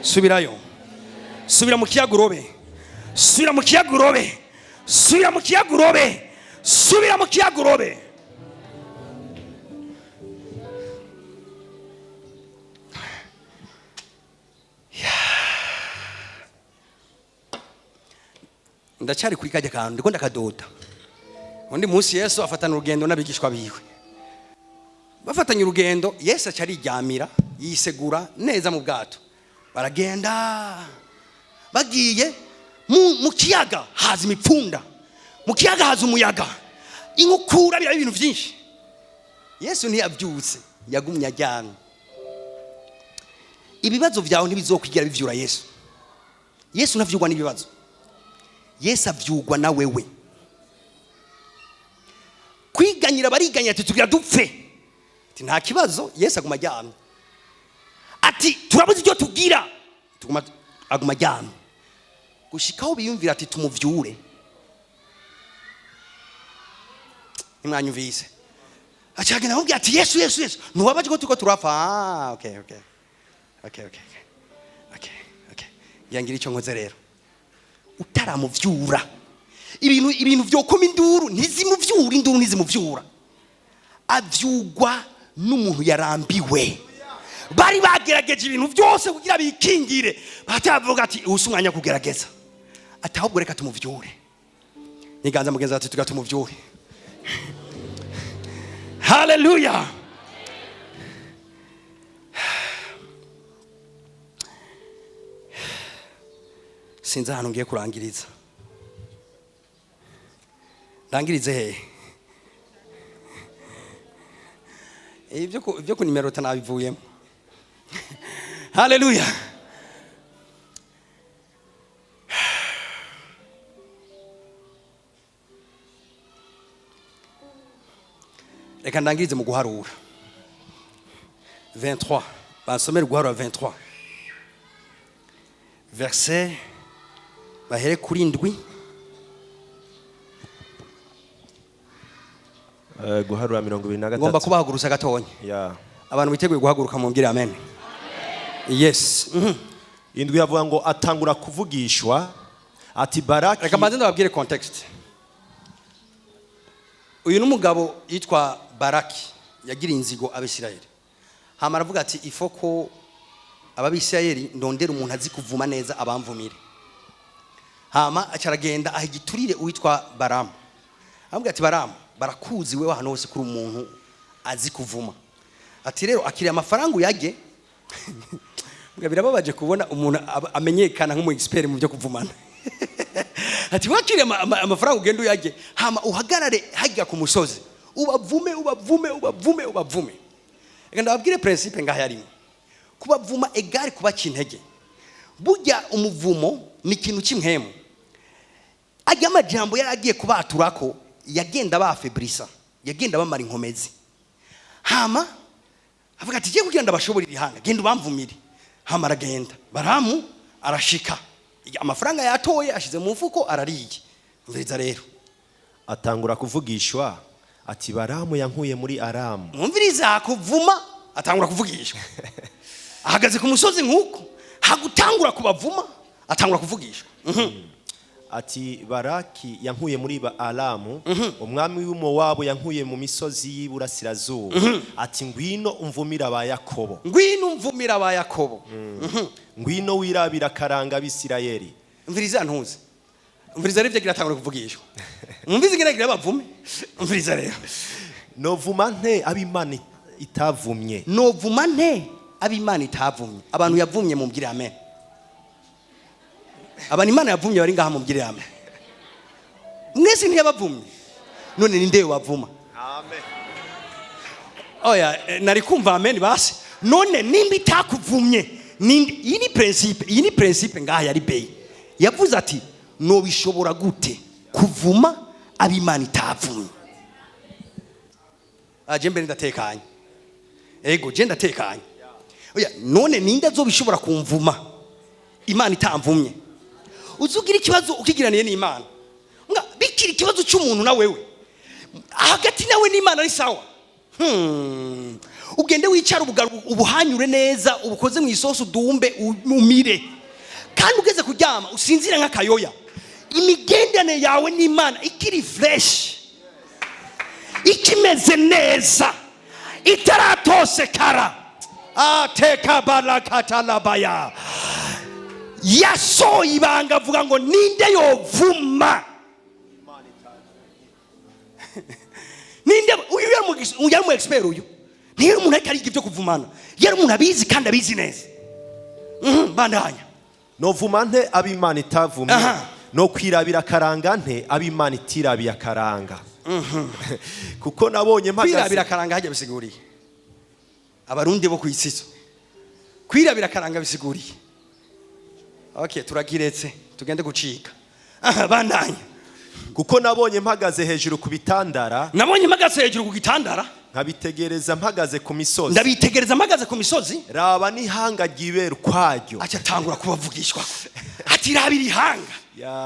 Speaker 2: Subira mu kiyagurobe. Subira mu kiyagurobe. Ndacari kwikajya kandi ndiko ndakadoda. Undi munsi Yesu afatana urugendo n'abigishwa biwe. Bafatanye urugendo Yesu acari ryamira yisegura neza mu bwato. Baragenda bagiye mu kiyaga haza imipfunda. Mu kiyaga haza umuyaga. Inkukura bira ibintu byinshi. Yesu ntiyabyutse yagumye ajyana. Ibibazo byawe ntibizokwigira bivyura Yesu. Yesu ntavyugwa n'ibibazo. Yesu avyugwa na wewe. Kwiganyira bariganya ati tugira dupfe. Ati nta kibazo Yesu aguma ajyana. Ati turabuze ibyo tugira tuguma aguma ajyana. Gushikaho biyumvira ati tumuvyure. Nimwanyumvise. Achagenda amubwira ati Yesu ntubabaje ko tuko turapfa. Okay. Yangira icyo nkoze rero. Utaramuvyura. Ibintu vyokoma induru ntizimuvyura, induru ntizimuvyura. Avyugwa n'umuntu yarambiwe. Bari bagerageje ibintu byose kugira bikingire. Batavuga ati usumwanya kugerageza. Atahubwo reka tumuvyure. Niganza mugenza ati tugatumuvyure. Hallelujah. Sinzi ahantu ngiye kurangiriza. Ndangirize he? Ibyo ku nimero tanabivuyemo. Hallelujah. Reka ndangirize mu guharura. 23. Basomera guharura 23. Verset bahere kuri ndwi.
Speaker 3: Guharura 23.
Speaker 2: Ngomba kubahagurusa gatonya.
Speaker 3: Yeah.
Speaker 2: Abantu biteguye guhaguruka mu mbwira amen. Yes.
Speaker 3: Indwi yavuga ngo atangura kuvugishwa ati Baraki.
Speaker 2: Reka mbanze ndababwire context. Uyu numugabo yitwa Baraki yagira inzigo abisirayeli. Hama aravuga ati ifoko ababisirayeli ndondera umuntu azi kuvuma neza abamvumire. Hama acaragenda ahigiturire uwitwa Baramu. Aravuga ati Baramu barakuzi wewe hano hose kuri umuntu azi kuvuma. Ati rero akiriye amafaranga uyage. Mbwa birababaje kubona umuntu amenyekana nk'umu expert mu byo kuvumana. Ati wakiriye amafaranga ugenda uyage hama uhagarare hajya ku musozi ubavuma. Reka ndababwire principe ngaha yarimo. Kubavuma egari kuba kintege. Burya umuvumo ni ikintu kimwemo. Ajya amajambo yaragiye kubaturako yagenda bafebrisa, yagenda bamara inkomezi. Hama avuga ati je kugira ndabashoborira ihanga genda ubamvumire. Hama aragenda. Baramu arashika. Amafaranga yatoye ashize mu mfuko arariye. Mviriza rero.
Speaker 3: Atangura kuvugishwa ati Baramu yankuye muri Aramu.
Speaker 2: Mviriza kuvuma atangura kuvugishwa. Ahagaze ku musozi nkuko hagutangura kubavuma atangura kuvugishwa.
Speaker 3: Ati Baraki yankuye muri Aramu, umwami w'Imowabu yankuye mu misozi y'Iburasirazuba. Ati ngwino umvumira ba Yakobo. Ngwino wirabira karanga abisirayeli.
Speaker 2: Mviriza ntuze. Mviriza rivye giratangura kuvugishwa. Mviriza giragira bavume. Mviriza rero.
Speaker 3: Novuma nte abimana itavumye.
Speaker 2: Novuma nte abimana itavumye. Abantu yavumye mu mbwire amen. Abantu Imana yavumye bari ngaha mu mbwire amen. Mwese ntiyabavumye. None ninde wavuma?
Speaker 3: Amen.
Speaker 2: Oya nari kumva amen basi. None nimba itakuvumye. Iyi ni principe ngaha yari bey. Yavuze ati no bishobora gute kuvuma abimana itavumye. Aje mbere ndatekanye. Ego je ndatekanye. Oya none ninde azobishobora kumvuma Imana itamvumye. Uzugira ikibazo ukigiraniye n'Imana. Nga bikira ikibazo cy'umuntu na wewe. Hagati nawe n'Imana ari sawa. Ugende wicara ubuhanyure neza ubukoze mu isosi udumbe umire. Kandi ugeze kuryama usinzira nk'akayoya. Imigendane yawe n'Imana ikiri fresh. Ikimeze neza. Itaratosekara. Ateka balakatalabaya. Yaso ibanga avuga ngo ninde yovuma. Ninde uyu yari mu expert uyu. Niyo umuntu akari ibyo kuvumana. Yari umuntu abizi kandi abizi neza. Bandanya.
Speaker 3: Novuma nte abimana itavumye. No kwirabira karanga nte abimana itirabiya karanga. Kuko nabonye mpagaze.
Speaker 2: Kwirabira karanga hajya bisiguriye. Abarundi bo kwisizo. Kwirabira karanga bisiguriye. Okay, turagiretse tugende gucika. Bandanya.
Speaker 3: Kuko nabonye mpagaze hejuru ku bitandara.
Speaker 2: Nabonye mpagaze hejuru ku gitandara.
Speaker 3: Nkabitegereza mpagaze ku misozi.
Speaker 2: Ndabitegereza mpagaze ku misozi.
Speaker 3: Raba n'ihanga ryibera ukwaryo.
Speaker 2: Acha tangura kubavugishwa. Ati rabira ihanga.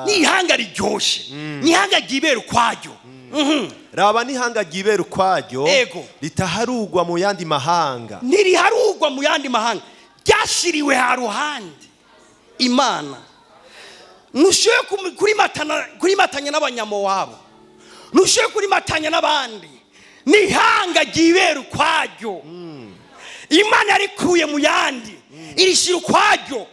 Speaker 2: Ni ihanga riryoshe. Ni ihanga ryibera ukwaryo.
Speaker 3: raba n'ihanga ryibera ukwaryo
Speaker 2: Ego.
Speaker 3: ritaharugwa mu yandi mahanga
Speaker 2: ntiriharugwa mu yandi mahanga ryashiriwe haruhande Imana nushoye kuri matanya n'abanyamowabo nushoye kuri matanya n'abandi n'ihanga ryibera ukwaryo Imana yarikuye mu yandi irishira ukwaryo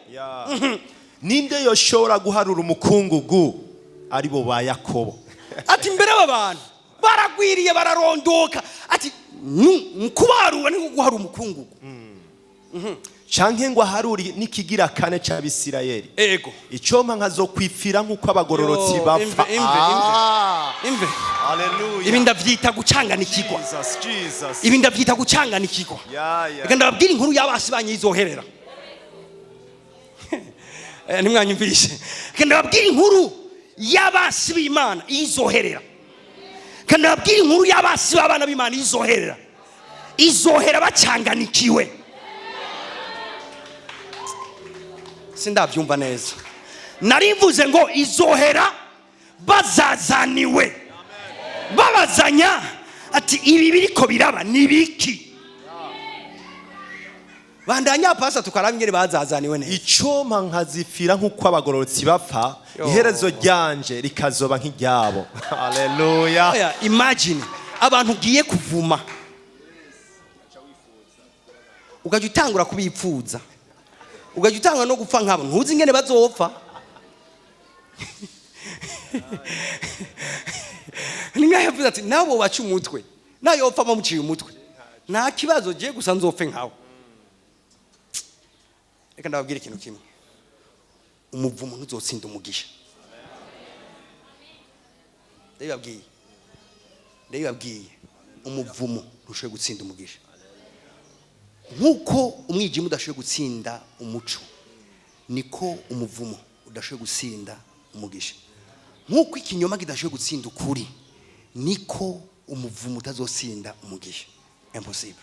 Speaker 3: ninde yoshobora guharura umukungugu ari bo ba Yakobo
Speaker 2: ati mbere abantu baragwiriye bararondoka ati kubarura ni guharura umukungugu
Speaker 3: canke ngo aharuri nikigira kane c'Abisirayeli
Speaker 2: ego
Speaker 3: icompa nkazokwifira nkuko abagororotsi bapfa
Speaker 2: imve
Speaker 3: haleluya
Speaker 2: ibi ndavyita gucanganikirwa
Speaker 3: Jesus
Speaker 2: ibi ndavyita gucanganikirwa reka ndababwira inkuru y'abasi banyizoherera nimwanyumvishe reka ndababwira inkuru y'abasi b'Imana izoherera reka ndababwira inkuru y'abasi b'abana b'Imana izohera bacanganikiwe sindavyumva neza narivuze ngo izohera bazazaniwe babazanya ati ibi biriko biraba nibiki bandanya pasa tukarangire bazazaniwe neza
Speaker 3: icompa nkazifira nkuko abagororotsi bapfa iherezo ryanje rikazoba nk'iryabo haleluya
Speaker 2: imagine abantu ugiye kuvuma ugaje utangura kubipfuza ugaje utanga no gupfa nkabo ntuzi ingene bazopfa ninga yavuze ati nabo baca umutwe nayo opfa bamuciye umutwe nta kibazo je gusa nzopfe nkawe reka ndababwira ikintu kimwe umuvumo ntuzotsinda umugisha ndabibabwiye umuvumo ntushoboye gutsinda umugisha nkuko umwijima udashoboye gutsinda umuco niko umuvumo udashoboye gutsinda umugisha nkuko ikinyoma kidashoboye gutsinda ukuri niko umuvumo utazotsinda umugisha impossible.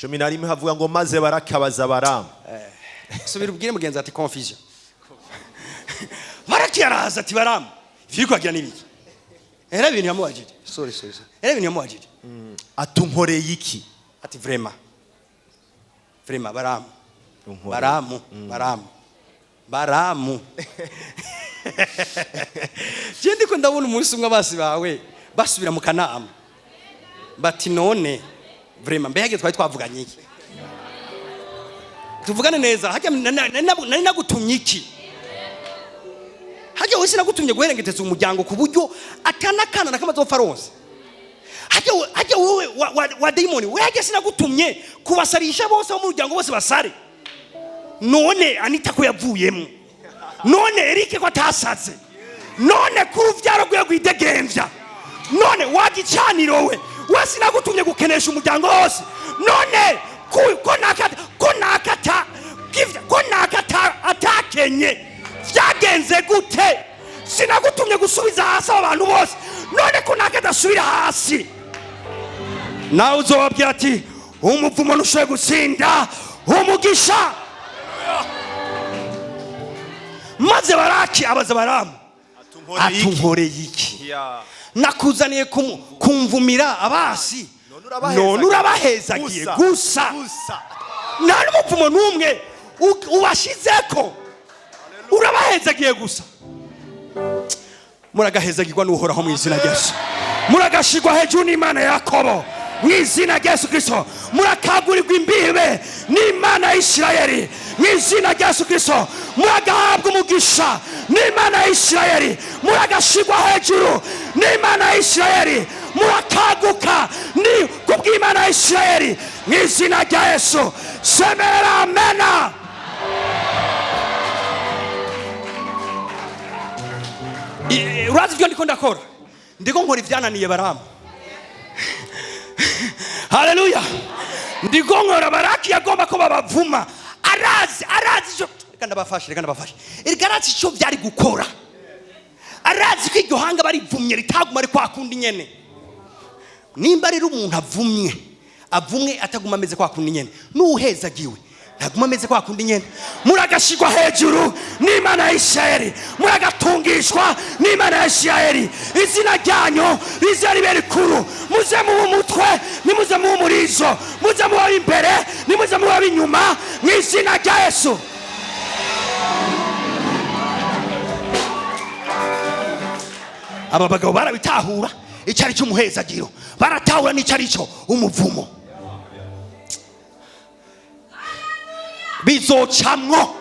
Speaker 3: Cumi na rimwe havuga ngo maze barakabaza Baramu
Speaker 2: subira ubwire mugenzi ati confusion Maraki yaraza ati Baramu firiko agira nibiki era ibintu yamubajije sorry era ibintu yamubajije
Speaker 3: atunkoreye iki
Speaker 2: ati vraiment Baramu je ndiko ndabona umunsi umwe abasi bawe basubira mu kanama bati none vraiment mbege twari twavuganye iki tuvugane neza hajya nari nagutumye iki hajya wese nagutumye guherengeteza umuryango ku buryo akanakana nakamazopfa ronse hajya wowe wa demoni wege sinagutumye kubasarisha bose mu muryango bose basare none Anita ko yavuyemo none Eric ko atasaze none kuruvyaro gwe gwidegembya none wagicaniro we wese nagutumye gukenesha umuryango wose none ko nakata atakenye vyagenze gute sinagutumye gusubiza hasi abantu bose none ko nakata subira hasi nawe uzobabwira ati umuvumo ntushoboye gutsinda umugisha maze Baraki abaza Baramu atunkoreye iki nakuzaniye kumvumira abasi none urabahezagiye gusa nta n'umuvumo n'umwe ubashizeko urabahezagiye gusa muragahezagirwa n'uhoraho mu izina rya Yesu muragashirwa hejuru n'Imana ya Yakobo mu izina rya Yesu Kristo murakagurirwa imbibe n'Imana ya Isirayeli mu izina rya Yesu Kristo muragahabwa umugisha n'Imana ya Isirayeli muragashirwa hejuru n'Imana ya Isirayeli murakaguka ni kubw'Imana ya Isirayeli mu izina rya Yesu semera amena urazi ibyo ndiko ndakora ndiko nkora ivyananiye Baramu haleluya ndiko nkora Baraki yagomba ko babavuma arazi cyo reka ndabafashe arazi cyo byari gukora arazi ko iryo hanga barivumye ritaguma ari kwa kundi nyene nimba rero umuntu avumwe ataguma ameze kwa kundi nyene n'uhezagiwe ntaguma ameze kwa kundi nyene. Muragashigwa hejuru n'Imana ya Isirayeli, muragatungishwa n'Imana ya Isirayeli. Izina ryanyu rize ribe rikuru, muze mu mutwe nimuze mu murizo, muze mu imbere nimuze mu inyuma, mu izina rya Yesu. Aba bagabo barabitahura icyari cy'umuhezagiro, baratahura n'icyari cyo umuvumo. Bizocamwo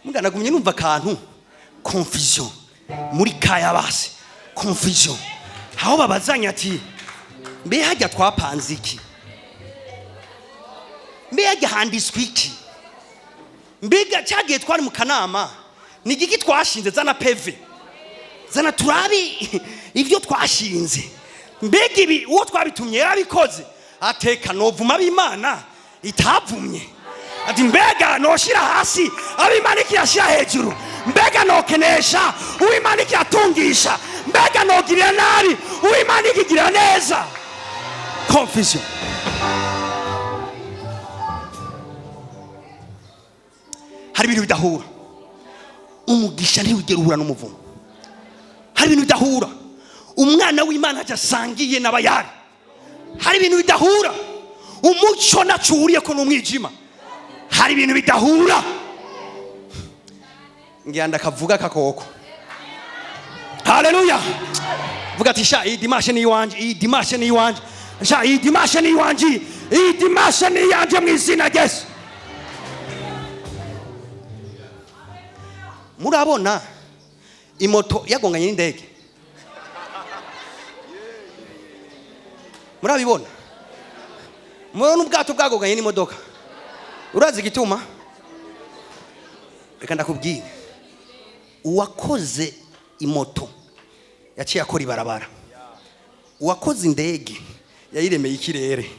Speaker 2: mugana gumye numva akantu confusion muri kaya base, confusion aho babazanya ati mbe hajya twapanze iki, mbe hajya handitswe iki, mbega cyagiye twari mu kanama ni giki twashinze, zana peve zana turabi ibyo twashinze, mbega ibi uwo twabitumye yarabikoze, ateka novuma b'Imana itavumye, ati mbega noshira hasi ab'Imana ikiyashira hejuru, mbega nokenesha uw'Imana ikiyatungisha, mbega nogirira nabi uw'Imana ikigirira neza. Confusion. Hari ibintu bidahura, umugisha ntiwigera uhura n'umuvumo. Hari ibintu bidahura, umwana w'Imana asangiye n'abayari. Hari ibintu bidahura, umuco nacuriye ko n'umwijima. Hari ibintu bidahura. Ngiyanda kavuga kakoko. Haleluya. Vuga ati sha Dimanche ni iwanje, Dimanche ni iwanje. Sha Dimanche ni iwanje, Dimanche ni yanje mu izina rya Yesu. Murabona imoto yagonganye n'indege, murabibona? Murabona ubwato bwagonganye n'imodoka, urazi igituma? Reka ndakubwira, uwakoze imoto yaciye akora ibarabara, uwakoze indege yayiremeye ikirere.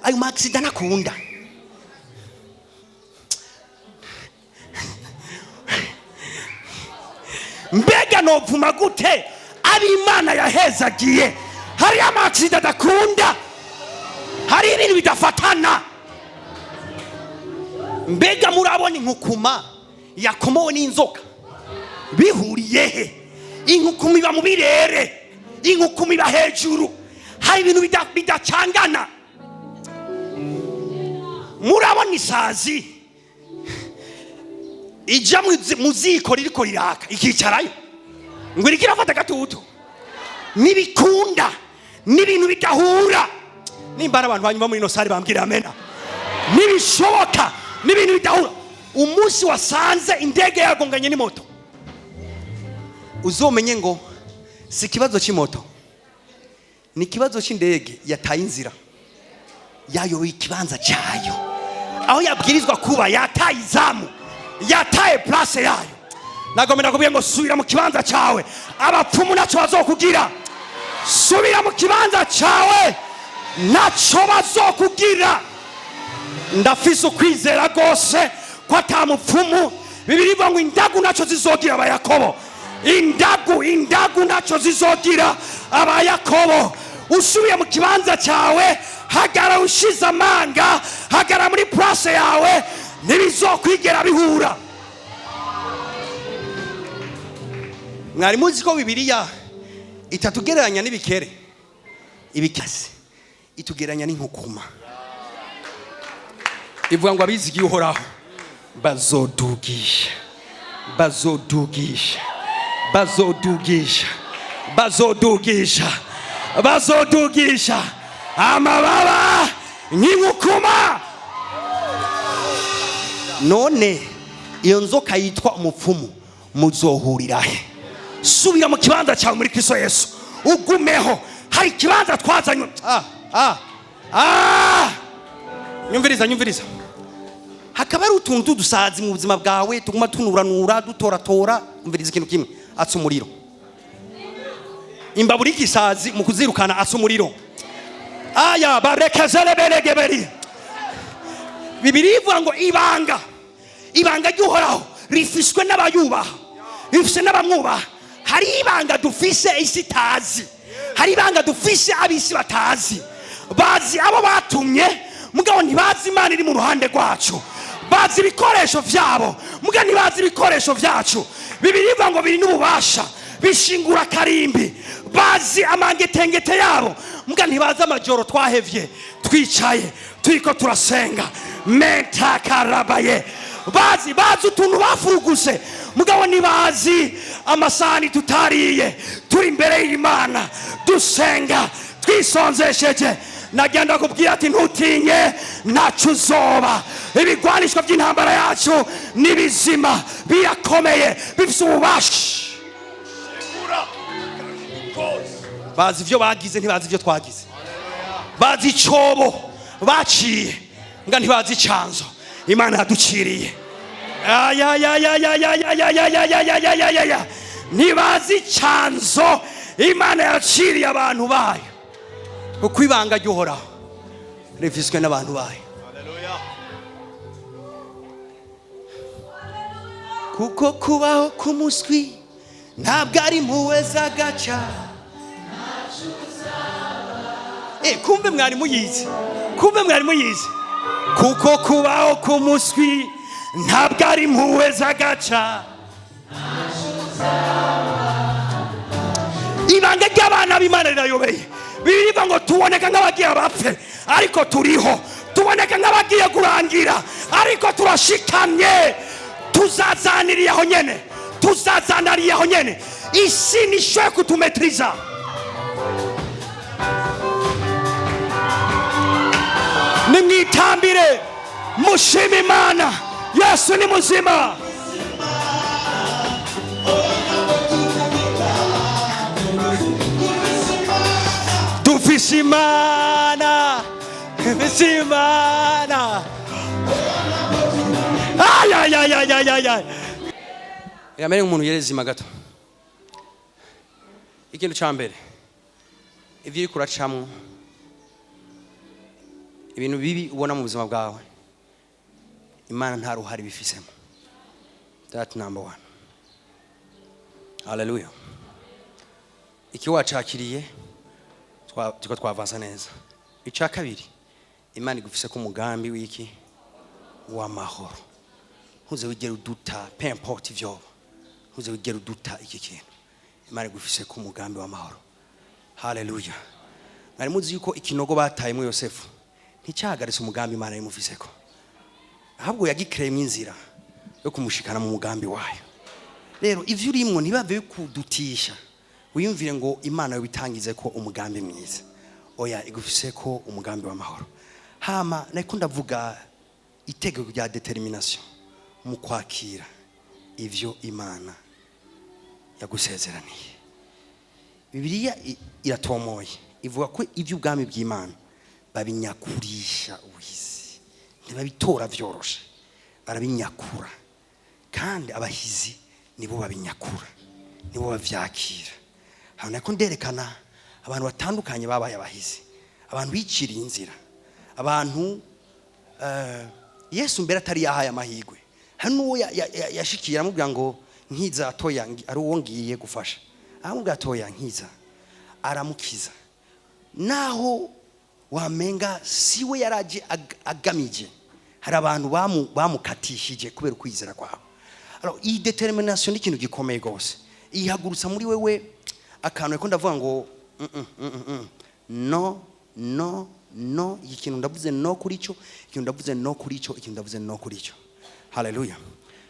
Speaker 2: Ayo maksida nakunda. Mbega novuma gute ab'Imana yahezagiye, hari amaksida adakunda, hari ibintu bidafatana. Mbega murabona inkukuma yakomowe n'inzoka bihuriye he? Inkukuma iba mu birere, inkukuma iba hejuru, hari ibintu bidacangana. Murabona isazi ija mu ziko ririko riraka ikicarayo ngo irikirafata gatutu, nibikunda n'ibintu bidahura. Nimbara abantu banyuma muri no sari bambwira amena, nibishoboka n'ibintu bidahura. Umunsi wasanze indege yagonganye n'imoto, uzomenye ngo si kibazo cy'imoto, ni kibazo cy'indege yataye inzira yayo, ikibanza cyayo aho yabwirizwa kuba yataye izamu, yataye place yayo. Nagomera kubwiye ngo subira mu kibanza cyawe, abapfumu naco bazokugira. Subira mu kibanza cyawe, naco bazokugira. Ndafise ukwizera gose ko atamupfumu, Bibiri ngo indagu naco zizogira abayakobo, indagu naco zizogira abayakobo. Usubiye mu kibanza cyawe, hagara ushize amanga, hagara muri place yawe, ntibizokwigera bihura. Mwari muzi ko Bibiliya itatugereranya n'ibikere, ibikasi itugereranya n'inkukuma. Ivuga ngo abizigiye Uhoraho bazodugisha, bazodugisha, bazodugisha, bazodugisha, bazodugisha amababa nk'inkukuma. None iyo nzoka yitwa umupfumu muzohurira he? Subira mu kibanza cyawe muri Kristo Yesu, ugumeho. Hari kibanza twazanywe. Nyumviriza. Hakaba ari utuntu dusazi mu buzima bwawe, tuguma tunuranura, dutoratora. Umviriza ikintu kimwe, atsa umuriro. Imbaburi ikisazi mu kuzirukana atsa umuriro. Aya barekazele belegeberi. Bibiri ivuga ngo ibanga ry'Uhoraho rifishwe n'abayubaha, rifishwe n'abamwubaha. hari ibanga dufise isi itazi, hari ibanga dufise abisi batazi. Bazi abo batumye mugabo ntibazi Imana iri mu ruhande rwacu. Bazi ibikoresho vyabo mugabo ntibazi ibikoresho vyacu. Bibiri bivuga ngo biri n'ububasha bishingura karimbi. Bazi amangetengete yabo mugabo ntibazi amajoro twahevye twicaye turiko turasenga mentakarabaye. Bazi utuntu bafuruguse mugabo ntibazi amasahani tutariye turi imbere y'Imana dusenga twisonzesheje. Nagenda kubwira ati ntutinye ntacu uzoba. Ibigwanishwa by'intambara yacu ni bizima birakomeye bifite ububasha. Bazi ivyo bagize ntibazi ivyo twagize. Bazi icobo baciye nga ntibazi icanzo Imana yaduciriye. Ntibazi icanzo Imana yaciriye abantu bayo. Uko ibanga ry'Uhoraho rifiswe n'abantu bayo. Kuko kubaho k'umuswi ntabwo ari impuhwe z'agaca. Kumbe mwari muyizi, kumbe mwari muyizi. Kuko kubaho k'umuswi ntabwo ari impuhwe z'agaca. Ibanga ry'abana b'Imana rirayobeye. Bibiliya ngo tuboneka nk'abagiye bapfe ariko turiho, tuboneka nk'abagiye kurangira ariko turashikamye. Tuzazaniriye aho nyene, tuzazanariye aho nyene. Isi nishwe kutumetriza. Nimwitambire mushime Imana. Yesu ni muzima. Dufise Imana, dufise Imana. Yamere umuntu yerezima gato. Ikintu cyambere ivyo kuracamwe ibintu bibi ubona mu buzima bwawe Imana nta ruhari bifisemo. That number 1. Hallelujah. Iki wacakiriye tuko twavansa neza. Ica kabiri Imana igufise ko umugambi w'iki w'amahoro. Ntuze wigera uduta peu importe ivyo. Ntuze wigera uduta iki kintu. Imana igufise ko umugambi w'amahoro. Hallelujah. Mwari muzi yuko ikinogo bataye mu Yosefu nticyagarisa umugambi Imana yimufiseko. Ahubwo yagikreye inzira yo kumushikana mu mugambi wayo. Rero ivyo urimwo ntibave kudutisha. Wiyumvire ngo Imana yo bitangize ko umugambi mwiza. Oya igufise ko umugambi w'amahoro. Hama nako ndavuga itegeko rya determination mu kwakira ivyo Imana yagusezeraniye. Bibiliya iratomoye ivuga ko ivyo ubwami bw'Imana babinyakurisha ubuhizi. Ntibabitora vyoroshe, barabinyakura. Kandi abahizi nibo babinyakura, nibo bavyakira. Hano nako nderekana abantu batandukanye babaye abahizi, abantu biciriye inzira, abantu Yesu mbere atari yahaye amahigwe. Hano yashikiye aramubwira ngo nkiza atoya ari uwo ngiye gufasha. Aramubwira atoya nkiza aramukiza. Naho wamenga siwe yaraje agamije. Hari abantu bamukatishije kubera kwizera kwabo. Alors iyi determination n'ikintu gikomeye gose. Ihagurutsa muri wewe akantu ko ndavuga ngo no ikintu ndavuze no kuri cyo, ikintu ndavuze no kuri cyo, ikintu ndavuze no kuri cyo. Hallelujah.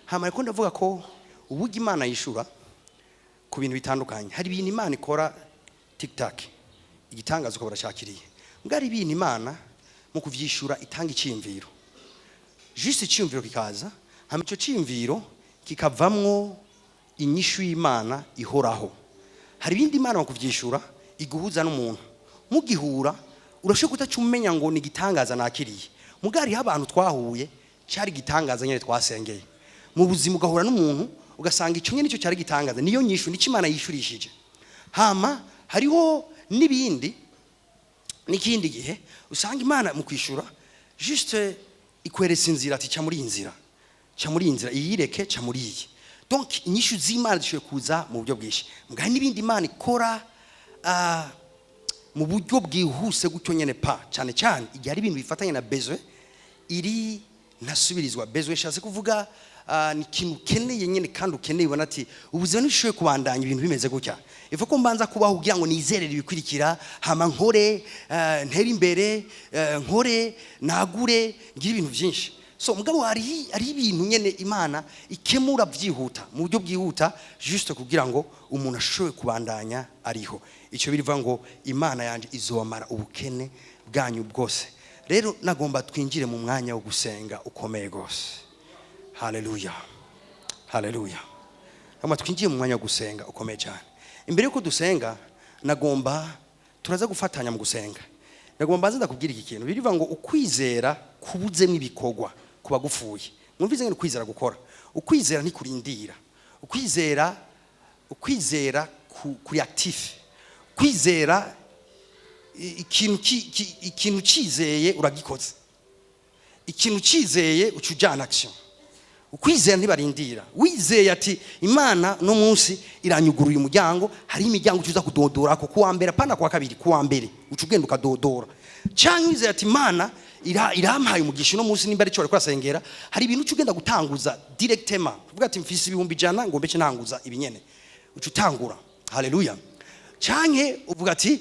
Speaker 2: Hama ko ndavuga ko ubugi Imana yishura ku bintu bitandukanye. Hari ibintu Imana ikora TikTok igitangaza uko barashakiriye. Ngari ibintu Imana mu kuvyishura itanga iciyumviro. Juste iciyumviro kikaza, hama ico ciyumviro kikavamwo inyishu y'Imana ihoraho. Hari ibindi Imana mu kuvyishura iguhuza n'umuntu. Mugihura urashobora kutacumenya ngo ni gitangaza nakiriye. Mugari abantu twahuye cyari gitangaza nyene twasengeye. Mu buzima ugahura n'umuntu ugasanga ico nyene nico cyari gitangaza. Niyo nyishu nico Imana yishurishije. Hama hariho nibindi nikindi gihe usanga Imana mu kwishura juste ikweresa inzira ati ca muri inzira. Ca muri inzira iyireke ca muri iyi. donc inyishu z'Imana zishoboye kuza mu buryo bwinshi mbwa n'ibindi Imana ikora mu buryo bwihuse gutyo nyene pa cyane cyane igihe ari ibintu bifatanye na besoin iri ntasubirizwa besoin shatse kuvuga ni kintu ukeneye nyene kandi ukeneye ubona ati ubuzima nishoboye kubandanya ibintu bimeze gutya ivuga ko mbanza kubaho kugira ngo nizerere ibikurikira hama nkore ntera imbere nkore nagure ngira ibintu byinshi so mugabo hari ibintu nyene Imana ikemura byihuta mu buryo bwihuta juste kugira ngo umuntu ashoboye kubandanya ariho icyo biriva ngo Imana yanje izomara ubukene bwanyu bwose rero nagomba twinjire mu mwanya wo gusenga ukomeye gose haleluya haleluya kama twinjiye mu mwanya wo gusenga ukomeye cyane imbere yuko dusenga nagomba turaza gufatanya mu gusenga nagomba nza ndakubwira iki kintu biriva ngo ukwizera kubuzemo ibikorwa kuba gufuye mwumvize ngene ukwizera gukora ukwizera ntikurindira ukwizera kuri active kwizera ikintu cizeye uragikoze ikintu cizeye ucujana action ukwizera ntibarindira wizeye ati Imana no munsi iranyuguruye umuryango hari imiryango ucuza kudodora ko kuwa mbere pana kwa kabiri kuwa mbere ucugenda ukadodora cyangwa wizeye ati Imana irampaye umugisha no munsi nimba ari cyo ariko asengera hari ibintu ucugenda gutanguza directement uvuga ati mfise ibihumbi 100 ngo mbece ntanguza ibinyene ucutangura haleluya cyangwa uvuga ati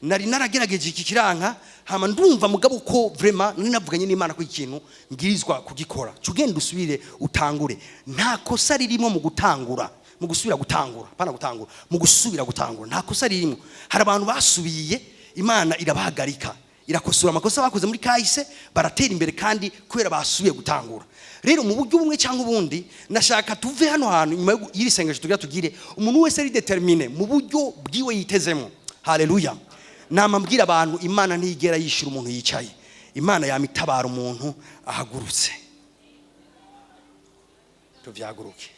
Speaker 2: nari naragerageje iki kiranka hama ndumva mugabo ko vraiment ninavuganye n'Imana ko ikintu ngirizwa kugikora cugenda usubire utangure nta kosa ririmo mu gutangura mu gusubira gutangura pana gutangura mu gusubira gutangura nta kosa ririmo hari abantu basubiye Imana irabahagarika irakosora amakosa bakoze muri kahise baratera imbere kandi kubera basubiye gutangura rero mu buryo bumwe cyangwa ubundi nashaka tuve hano hantu nyuma y'irisengesho tugira tugire umuntu wese ari determine mu buryo bwiwe yitezemo haleluya namambwira abantu Imana ntigera yishira umuntu yicaye Imana yamitabara umuntu ahagurutse tuvyaguruke